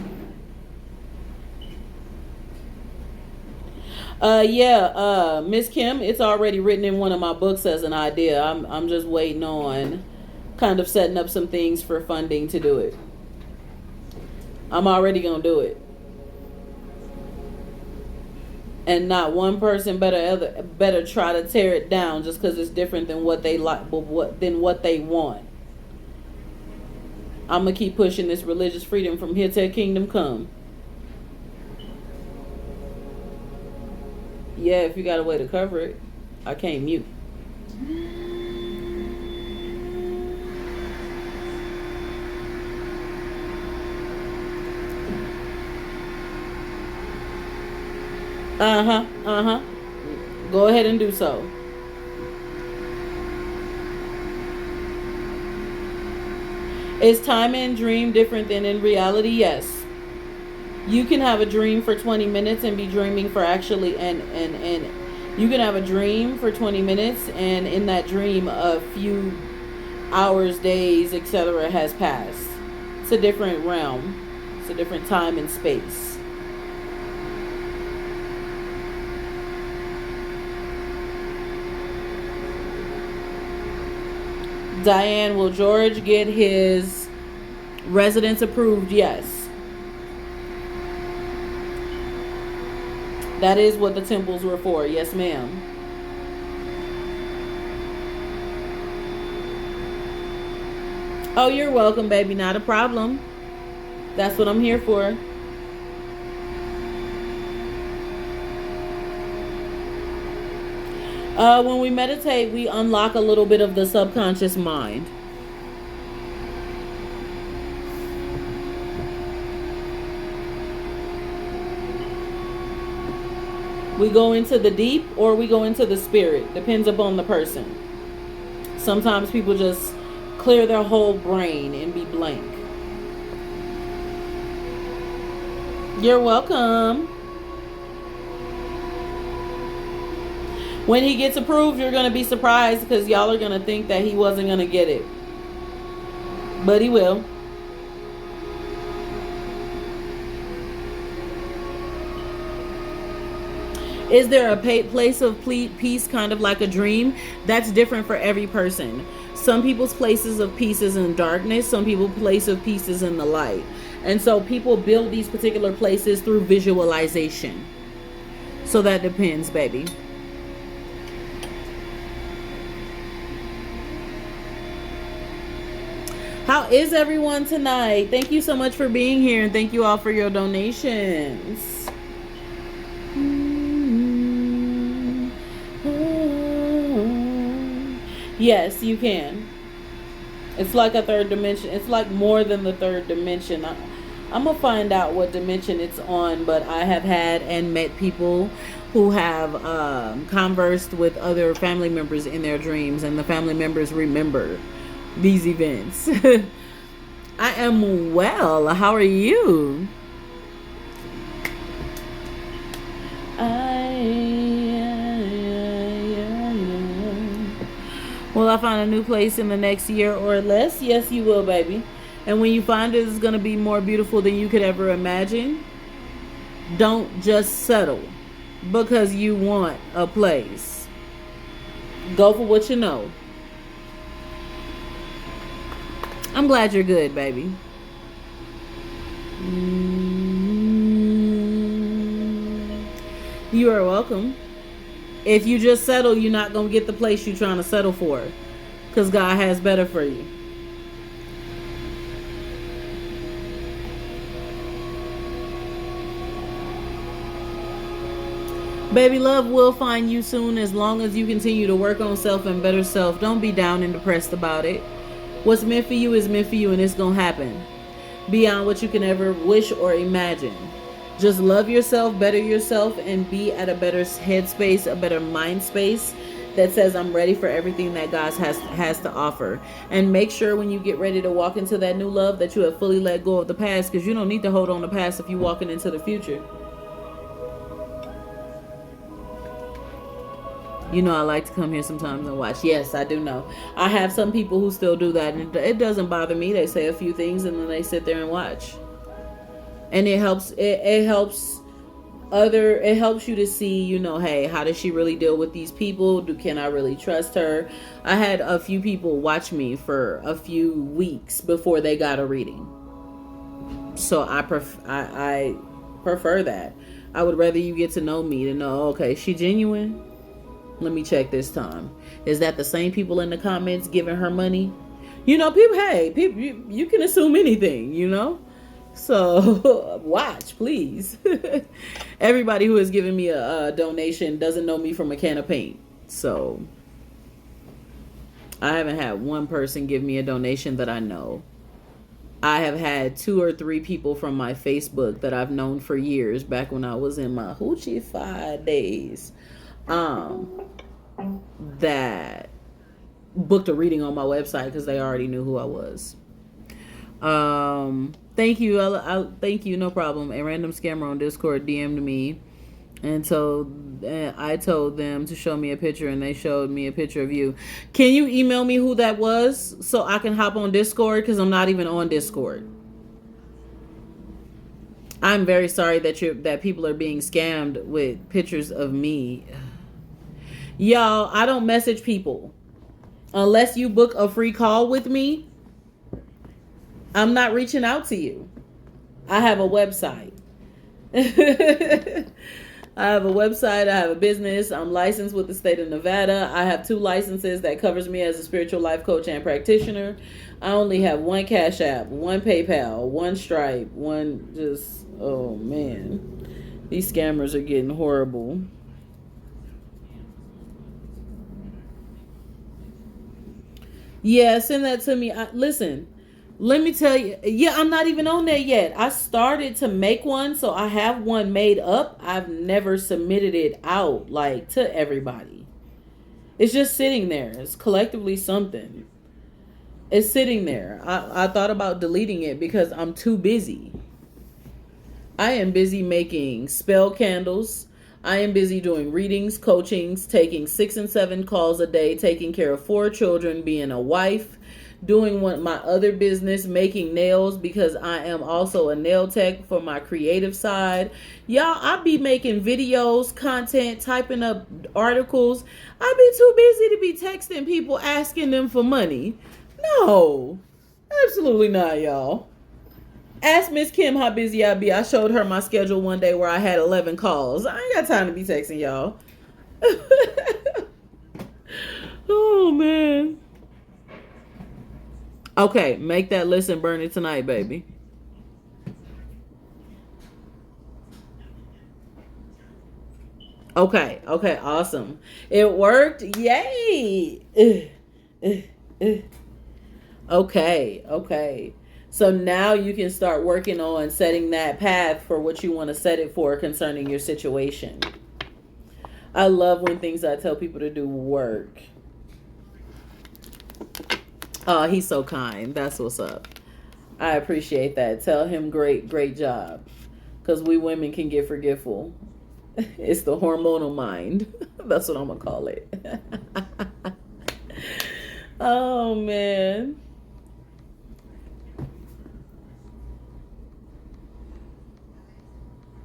Speaker 1: Miss Kim, it's already written in one of my books as an idea. I'm just waiting on kind of setting up some things for funding to do it. I'm already gonna do it. And not one person better try to tear it down just because it's different than what they like, than what they want. I'm gonna keep pushing this religious freedom from here till kingdom come. Yeah, if you got a way to cover it, I can't mute. Go ahead and do so. Is time and dream different than in reality? Yes. You can have a dream for 20 minutes and be dreaming for actually, and you can have a dream for 20 minutes and in that dream a few hours, days, etc. has passed. It's a different realm. It's a different time and space. Diane, will George get his residence approved? Yes. That is what the temples were for. Yes, ma'am. Oh, you're welcome, baby. Not a problem. That's what I'm here for. When we meditate, we unlock a little bit of the subconscious mind. We go into the deep or we go into the spirit. Depends upon the person. Sometimes people just clear their whole brain and be blank. You're welcome. When he gets approved, you're going to be surprised because y'all are going to think that he wasn't going to get it. But he will. Is there a place of peace, kind of like a dream? That's different for every person. Some people's places of peace is in darkness. Some people's place of peace is in the light. And so people build these particular places through visualization. So that depends, baby. How is everyone tonight? Thank you so much for being here, and thank you all for your donations. Yes, you can. It's like a third dimension. It's like more than the third dimension. I'm going to find out what dimension it's on, but I have had and met people who have conversed with other family members in their dreams, and the family members remember these events. I am well. How are you? Will I find a new place in the next year or less? Yes, you will, baby. And when you find it, it's going to be more beautiful than you could ever imagine. Don't just settle because you want a place. Go for what you know. I'm glad you're good, baby. You are welcome. If you just settle, you're not going to get the place you're trying to settle for, because God has better for you. Baby, love will find you soon, as long as you continue to work on self and better self. Don't be down and depressed about it. What's meant for you is meant for you, and it's going to happen beyond what you can ever wish or imagine. Just love yourself, better yourself, and be at a better headspace, a better mind space that says, I'm ready for everything that God has to offer. And make sure when you get ready to walk into that new love that you have fully let go of the past, because you don't need to hold on to the past if you're walking into the future. You know I like to come here sometimes and watch. Yes, I do know. I have some people who still do that, and it doesn't bother me. They say a few things and then they sit there and watch. And it helps it helps you to see, you know, hey, how does she really deal with these people? Can I really trust her? I had a few people watch me for a few weeks before they got a reading. So I prefer that. I would rather you get to know me to know, okay, she genuine? Let me check this time. Is that the same people in the comments giving her money? You know, people, you can assume anything, you know? So watch, please. Everybody who has given me a donation doesn't know me from a can of paint. So I haven't had one person give me a donation that I know. I have had 2 or 3 people from my Facebook that I've known for years, back when I was in my hoochie fi days, that booked a reading on my website because they already knew who I was. Thank you. Thank you. No problem. A random scammer on Discord DM'd me, and so I told them to show me a picture, and they showed me a picture of you. Can you email me who that was so I can hop on Discord? Because I'm not even on Discord. I'm very sorry that people are being scammed with pictures of me. Y'all, I don't message people unless you book a free call with me. I'm not reaching out to you. I have a website. I have a business. I'm licensed with the state of Nevada. I have 2 licenses that covers me as a spiritual life coach and practitioner. I only have 1 Cash App, 1 PayPal, 1 Stripe, 1 just, oh man. These scammers are getting horrible. Yeah, send that to me. Listen. Let me tell you, I'm not even on there yet. I started to make one, so I have one made up. I've never submitted it out, like, to everybody. It's just sitting there. It's collectively something. It's sitting there. I thought about deleting it because I'm too busy. I am busy making spell candles. I am busy doing readings, coachings, taking 6 and 7 calls a day, taking care of 4 children, being a wife, doing my other business, making nails, because I am also a nail tech for my creative side. Y'all, I be making videos, content, typing up articles. I be too busy to be texting people asking them for money. No, absolutely not, y'all. Ask Miss Kim how busy I be. I showed her my schedule one day where I had 11 calls. I ain't got time to be texting y'all. Oh, man. Okay, make that list and burn it tonight, baby. Okay, awesome. It worked. Yay. Okay. So now you can start working on setting that path for what you want to set it for concerning your situation. I love when things I tell people to do work. Oh, he's so kind. That's what's up. I appreciate that. Tell him great job. Because we women can get forgetful. It's the hormonal mind. That's what I'm going to call it. Oh, man.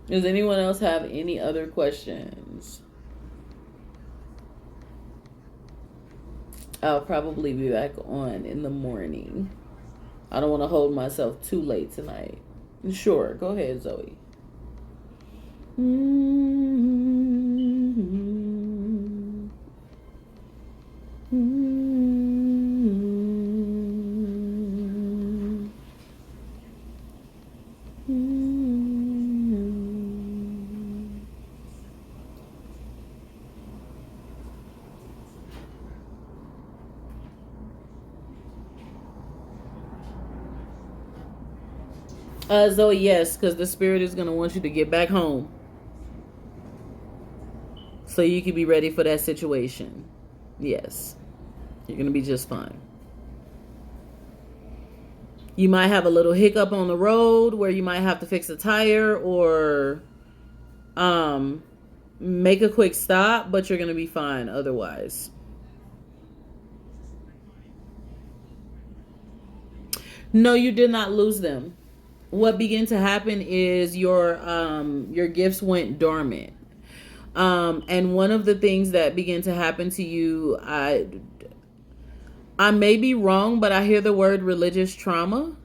Speaker 1: Does anyone else have any other questions? I'll probably be back on in the morning. I don't want to hold myself too late tonight. Sure, go ahead, Zoe. Zoe, yes, because the spirit is going to want you to get back home so you can be ready for that situation. Yes, you're going to be just fine. You might have a little hiccup on the road where you might have to fix a tire or make a quick stop, but you're going to be fine otherwise. No, you did not lose them. What began to happen is your gifts went dormant. And one of the things that began to happen to you, I may be wrong, but I hear the word religious trauma.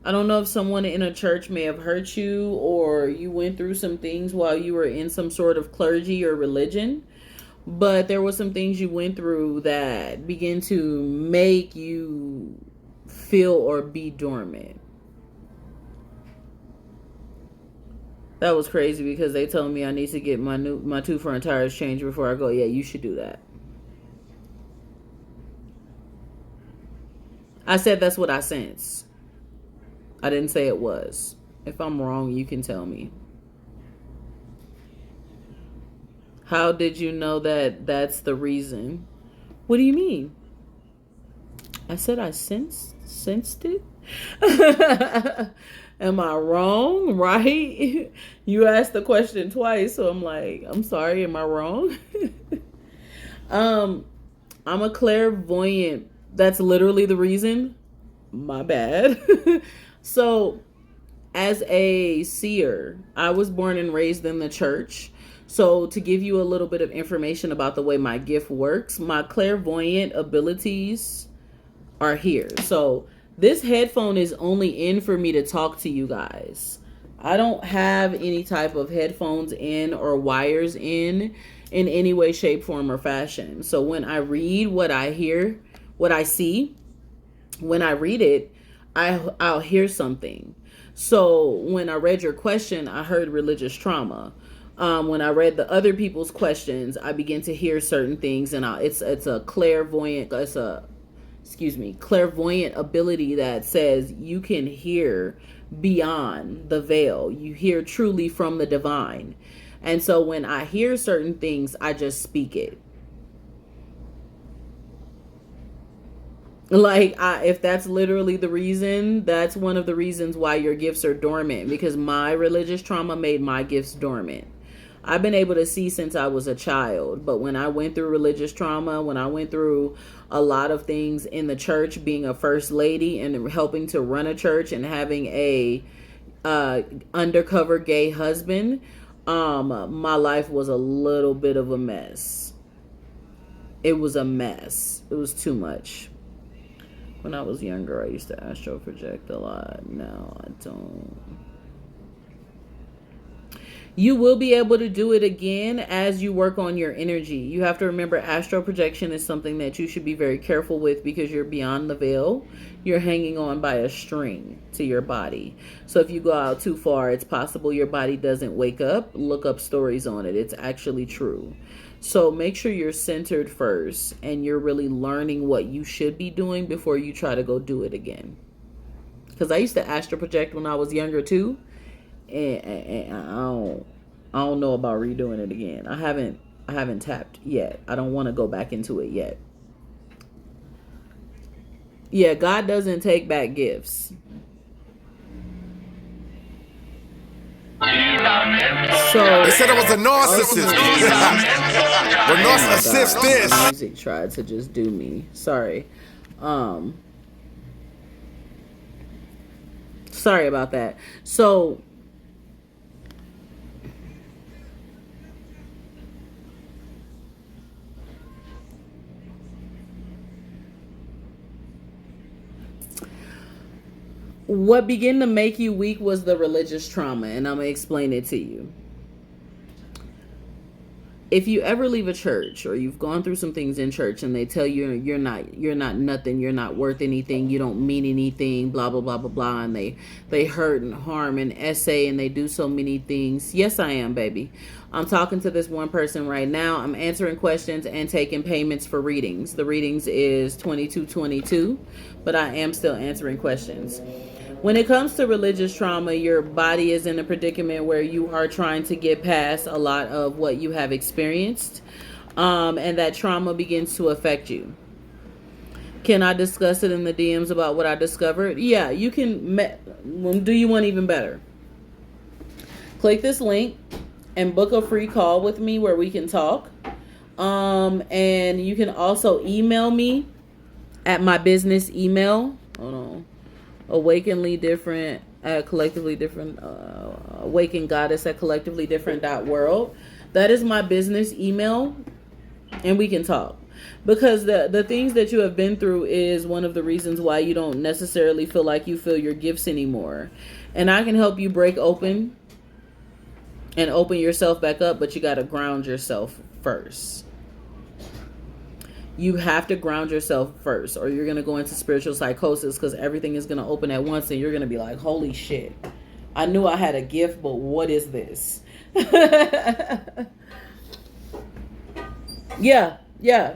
Speaker 1: I don't know if someone in a church may have hurt you or you went through some things while you were in some sort of clergy or religion, but there were some things you went through that began to make you feel or be dormant. That was crazy because they told me I need to get my two front tires changed before I go. Yeah, you should do that. I said that's what I sense. I didn't say it was. If I'm wrong, you can tell me. How did you know that that's the reason? What do you mean? I said I sensed it? Am I wrong? Right? You asked the question twice, so I'm like, I'm sorry, am I wrong? I'm a clairvoyant. That's literally the reason. My bad. So, as a seer, I was born and raised in the church. So, to give you a little bit of information about the way my gift works, my clairvoyant abilities are here. So, this headphone is only in for me to talk to you guys. I don't have any type of headphones in or wires in any way, shape, form, or fashion. So when I read what I hear, what I see, when I read it, I'll hear something. So when I read your question, I heard religious trauma. When I read the other people's questions, I begin to hear certain things, and it's a clairvoyant ability that says you can hear beyond the veil. You hear truly from the divine. And so when I hear certain things, I just speak it. If that's literally the reason, that's one of the reasons why your gifts are dormant, because my religious trauma made my gifts dormant. I've been able to see since I was a child, but when I went through religious trauma, when I went through a lot of things in the church, being a first lady and helping to run a church and having a undercover gay husband, my life was a little bit of a mess. It was a mess. It was too much. When I was younger, I used to astral project a lot. Now I don't. You will be able to do it again as you work on your energy. You have to remember astral projection is something that you should be very careful with because you're beyond the veil. You're hanging on by a string to your body. So if you go out too far, it's possible your body doesn't wake up. Look up stories on it. It's actually true. So make sure you're centered first and you're really learning what you should be doing before you try to go do it again. Because I used to astral project when I was younger too. And I don't know about redoing it again. I haven't I haven't tapped yet. I don't want to go back into it yet. Yeah, God doesn't take back gifts. So
Speaker 2: they said it was a narcissist. Well, narcissist this.
Speaker 1: My music tried to just do me. Sorry. Sorry about that. So what began to make you weak was the religious trauma, and I'm going to explain it to you. If you ever leave a church, or you've gone through some things in church and they tell you you're not nothing, you're not worth anything, you don't mean anything, blah blah blah blah blah, and they hurt and harm and essay, and they do so many things. Yes, I am, baby. I'm talking to this one person right now. I'm answering questions and taking payments for readings. The readings is $22.22, but I am still answering questions. When it comes to religious trauma, your body is in a predicament where you are trying to get past a lot of what you have experienced, and that trauma begins to affect you. Can I discuss it in the DMs about what I discovered? Yeah, you can. Do you want even better? Click this link and book a free call with me where we can talk. And you can also email me at my business email. Hold on. Awakenly different at collectively different awaken goddess at collectively different.world. That is my business email, and we can talk, because the things that you have been through is one of the reasons why you don't necessarily feel like you feel your gifts anymore, and I can help you break open and open yourself back up, but you got to ground yourself first. You have to ground yourself first, or you're going to go into spiritual psychosis, because everything is going to open at once and you're going to be like, holy shit, I knew I had a gift, but what is this? Yeah,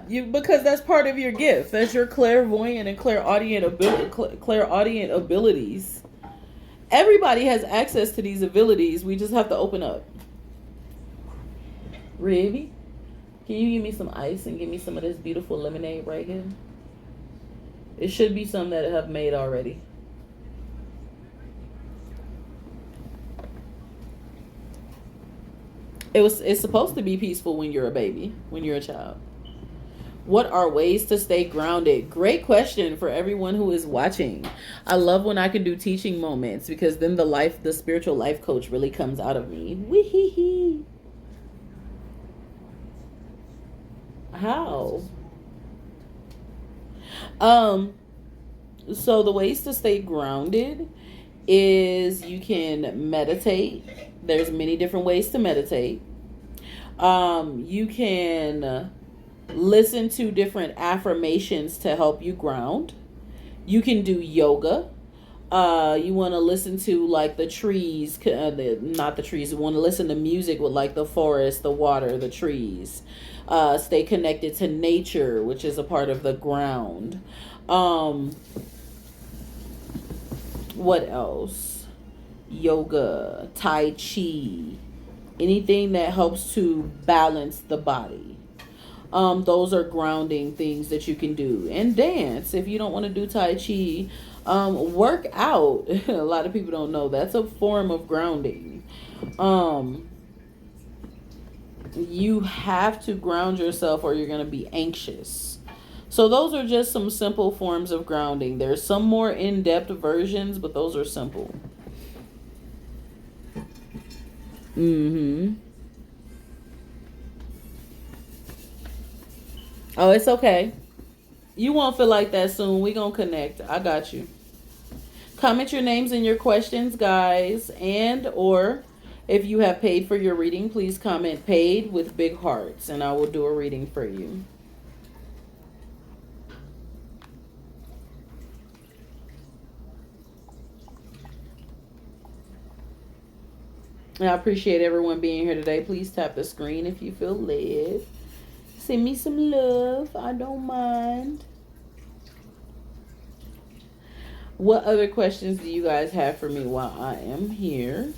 Speaker 1: because that's part of your gift. That's your clairvoyant and clairaudient abilities. Everybody has access to these abilities. We just have to open up. Really? Can you give me some ice and give me some of this beautiful lemonade right here? It should be some that I have made already. It's supposed to be peaceful when you're a baby, when you're a child. What are ways to stay grounded? Great question for everyone who is watching. I love when I can do teaching moments, because then the spiritual life coach really comes out of me. Wee-hee-hee. How? So the ways to stay grounded is you can meditate. There's many different ways to meditate. You can listen to different affirmations to help you ground. You can do yoga. You want to listen to like the trees, not the trees. You want to listen to music with like the forest, the water, the trees. Stay connected to nature, which is a part of the ground. What else? Yoga, Tai Chi, anything that helps to balance the body. Those are grounding things that you can do. And dance, if you don't want to do Tai Chi. Work out. A lot of people don't know that's a form of grounding. You have to ground yourself or you're going to be anxious. So those are just some simple forms of grounding. There's some more in-depth versions, but those are simple. Oh, it's okay. You won't feel like that soon. We gonna connect. I got you. Comment your names and your questions, guys. And or if you have paid for your reading, please comment paid with big hearts, and I will do a reading for you. And I appreciate everyone being here today. Please tap the screen if you feel led. Send me some love. I don't mind. What other questions do you guys have for me while I am here?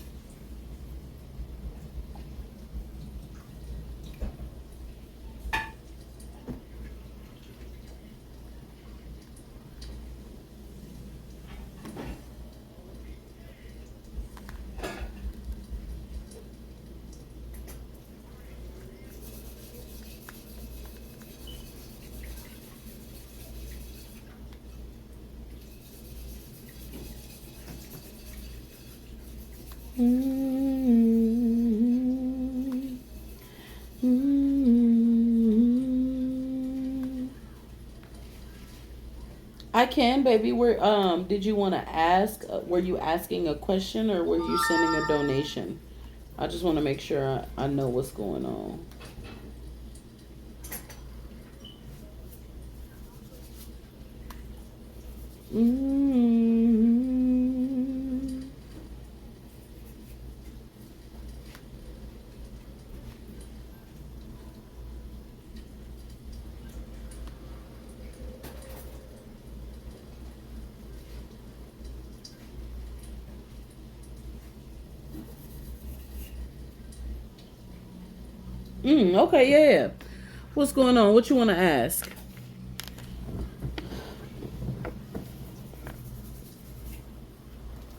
Speaker 1: Mm-hmm. Mm-hmm. I can, baby. Where did you want to ask? Were you asking a question or were you sending a donation? I just want to make sure I know what's going on. Mm-hmm. Okay, yeah. What's going on? What you want to ask?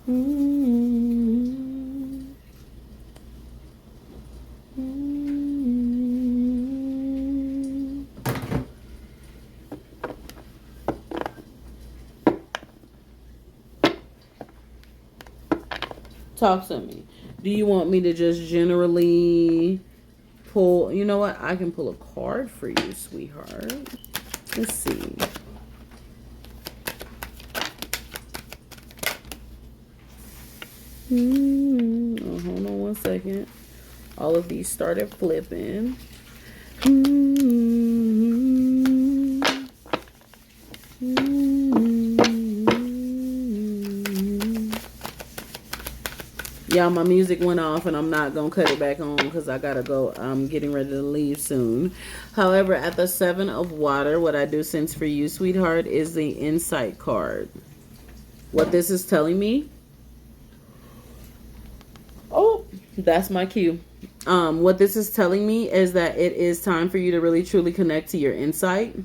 Speaker 1: Mm-hmm. Mm-hmm. Talk to me. Do you want me to just generally pull? You know what? I can pull a card for you, sweetheart. Let's see. Oh, hold on one second. All of these started flipping. Y'all, my music went off and I'm not going to cut it back on because I got to go. I'm getting ready to leave soon. However, at the 7 of water, what I do sense for you, sweetheart, is the insight card. What this is telling me. Oh, that's my cue. What this is telling me is that it is time for you to really truly connect to your insight.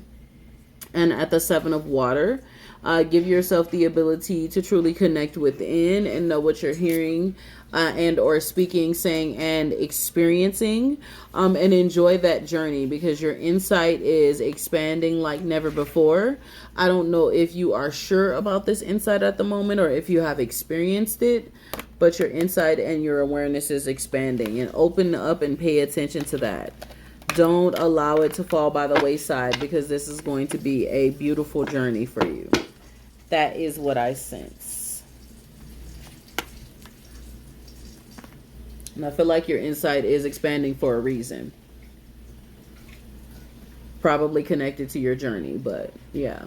Speaker 1: And at the 7 of water, give yourself the ability to truly connect within and know what you're hearing and or speaking, saying, and experiencing, and enjoy that journey because your insight is expanding like never before. I don't know if you are sure about this insight at the moment or if you have experienced it, but your insight and your awareness is expanding, and open up and pay attention to that. Don't allow it to fall by the wayside because this is going to be a beautiful journey for you. That is what I sense. And I feel like your insight is expanding for a reason. Probably connected to your journey, but yeah.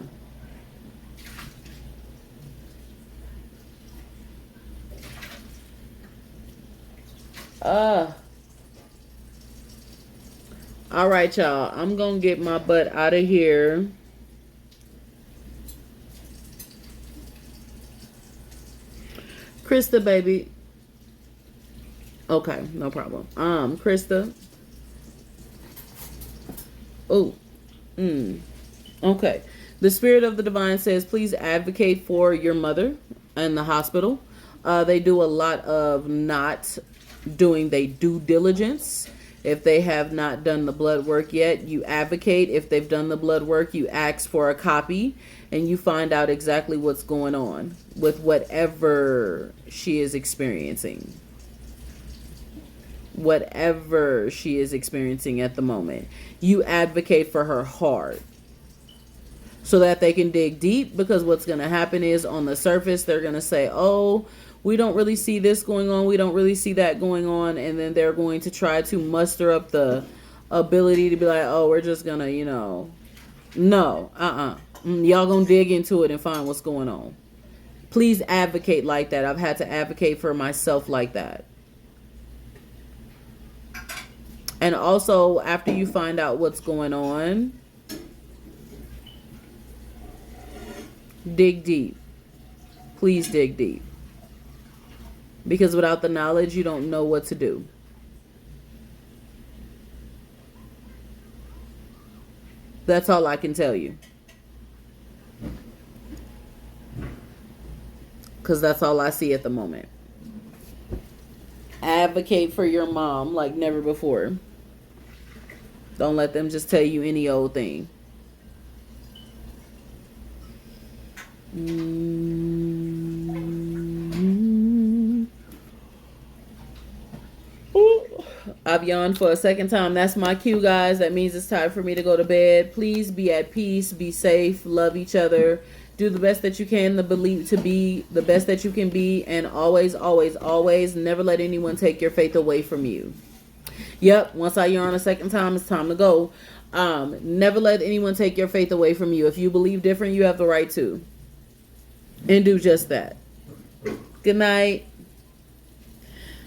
Speaker 1: All right, y'all. I'm going to get my butt out of here. Krista, baby. Okay, no problem. Krista. Oh. Okay. The Spirit of the Divine says, please advocate for your mother in the hospital. They do a lot of not doing their due diligence. If they have not done the blood work yet, you advocate. If they've done the blood work, you ask for a copy and you find out exactly what's going on with whatever she is experiencing. Whatever she is experiencing at the moment. You advocate for her hard so that they can dig deep, because what's going to happen is on the surface, they're going to say, oh, we don't really see this going on. We don't really see that going on. And then they're going to try to muster up the ability to be like, oh, we're just going to, no, y'all going to dig into it and find what's going on. Please advocate like that. I've had to advocate for myself like that. And also, after you find out what's going on, dig deep. Please dig deep. Because without the knowledge, you don't know what to do. That's all I can tell you. Because that's all I see at the moment. Advocate for your mom like never before. Don't let them just tell you any old thing. I've yawned for a second time. That's my cue, guys. That means it's time for me to go to bed. Please be at peace, be safe, love each other, do the best that you can to be the best that you can be, and always, always, always never let anyone take your faith away from you. Yep, once I yawn a second time, it's time to go. Never let anyone take your faith away from you. If you believe different, you have the right to. And do just that. Good night.